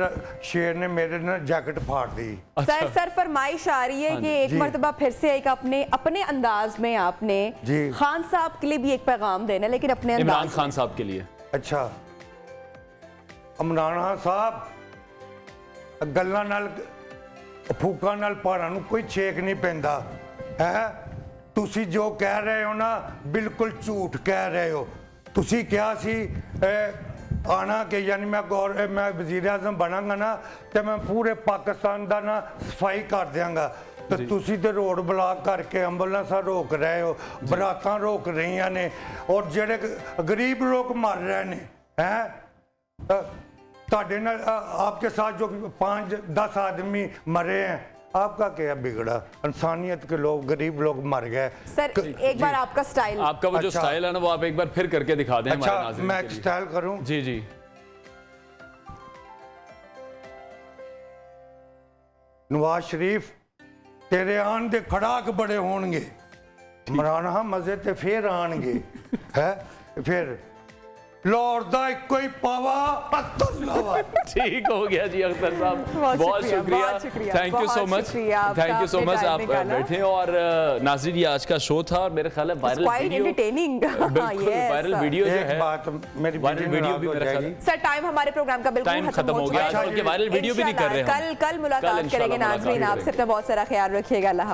शेर ने मेरे ना जैकेट फाड़ दी। सर फरमाइश आ रही है कि एक मर्तबा फिर से एक अपने अंदाज में आपने खान साहब के लिए भी एक पैगाम देना, लेकिन अपने अंदाज इमरान खान साहब के लिए। अच्छा, इमरान खान साहब ਗੱਲਾਂ ਨਾਲ ਫੂਕਾਂ ਨਾਲ ਪਹਾੜਾਂ ਨੂੰ ਕੋਈ ਛੇਕ ਨਹੀਂ ਪੈਂਦਾ ਹੈ। ਤੁਸੀਂ ਜੋ ਕਹਿ ਰਹੇ ਹੋ ਨਾ ਬਿਲਕੁਲ ਝੂਠ ਕਹਿ ਰਹੇ ਹੋ। ਤੁਸੀਂ ਕਿਹਾ ਸੀ ਆਣਾ ਕਿ ਯਾਨੀ ਮੈਂ ਵਜ਼ੀਰ ਆਜ਼ਮ ਬਣਾਂਗਾ ਨਾ ਤੇ ਮੈਂ ਪੂਰੇ ਪਾਕਿਸਤਾਨ ਦਾ ਨਾ ਸਫਾਈ ਕਰ ਦਿਆਂਗਾ, ਤੇ ਤੁਸੀਂ ਤੇ ਰੋਡ ਬਲਾਕ ਕਰਕੇ ਐਂਬੂਲੈਂਸਾਂ ਰੋਕ ਰਹੇ ਹੋ, ਬਰਾਤਾਂ ਰੋਕ ਰਹੀਆਂ ਨੇ, ਔਰ ਜਿਹੜੇ ਗਰੀਬ ਲੋਕ ਮਰ ਰਹੇ ਨੇ ਹੈ। आपके साथ जो 5-10 आदमी मरे हैं, आपका क्या बिगड़ा? इंसानियत के लोग, गरीब लोग मर गए। सर एक बार आपका स्टाइल, आपका वो जो स्टाइल है ना, वो आप एक बार फिर करके दिखा दें। अच्छा, मैं स्टाइल करूं? जी जी। नवाज शरीफ तेरे आन दे खड़ाक बड़े होंगे, इमरान खान मजे ते फिर आएंगे है। फिर लाहौर दा इक्को ही पावा अख्तर लावा। ठीक हो गया जी अख्तर साहब, बहुत शुक्रिया, thank you so much, thank you so much. आप बैठे और नाज़रीन ये आज का शो था और मेरे ख्याल है वायरल वीडियो, बिल्कुल वायरल वीडियो जो है, वायरल वीडियो भी मेरे ख्याल सर टाइम हमारे प्रोग्राम का बिल्कुल खत्म हो गया, बल्कि वायरल वीडियो भी नहीं कर रहे हैं। कल मुलाकात करेंगे नाज़रीन, आप सबका बहुत सारा ख्याल रखिएगा।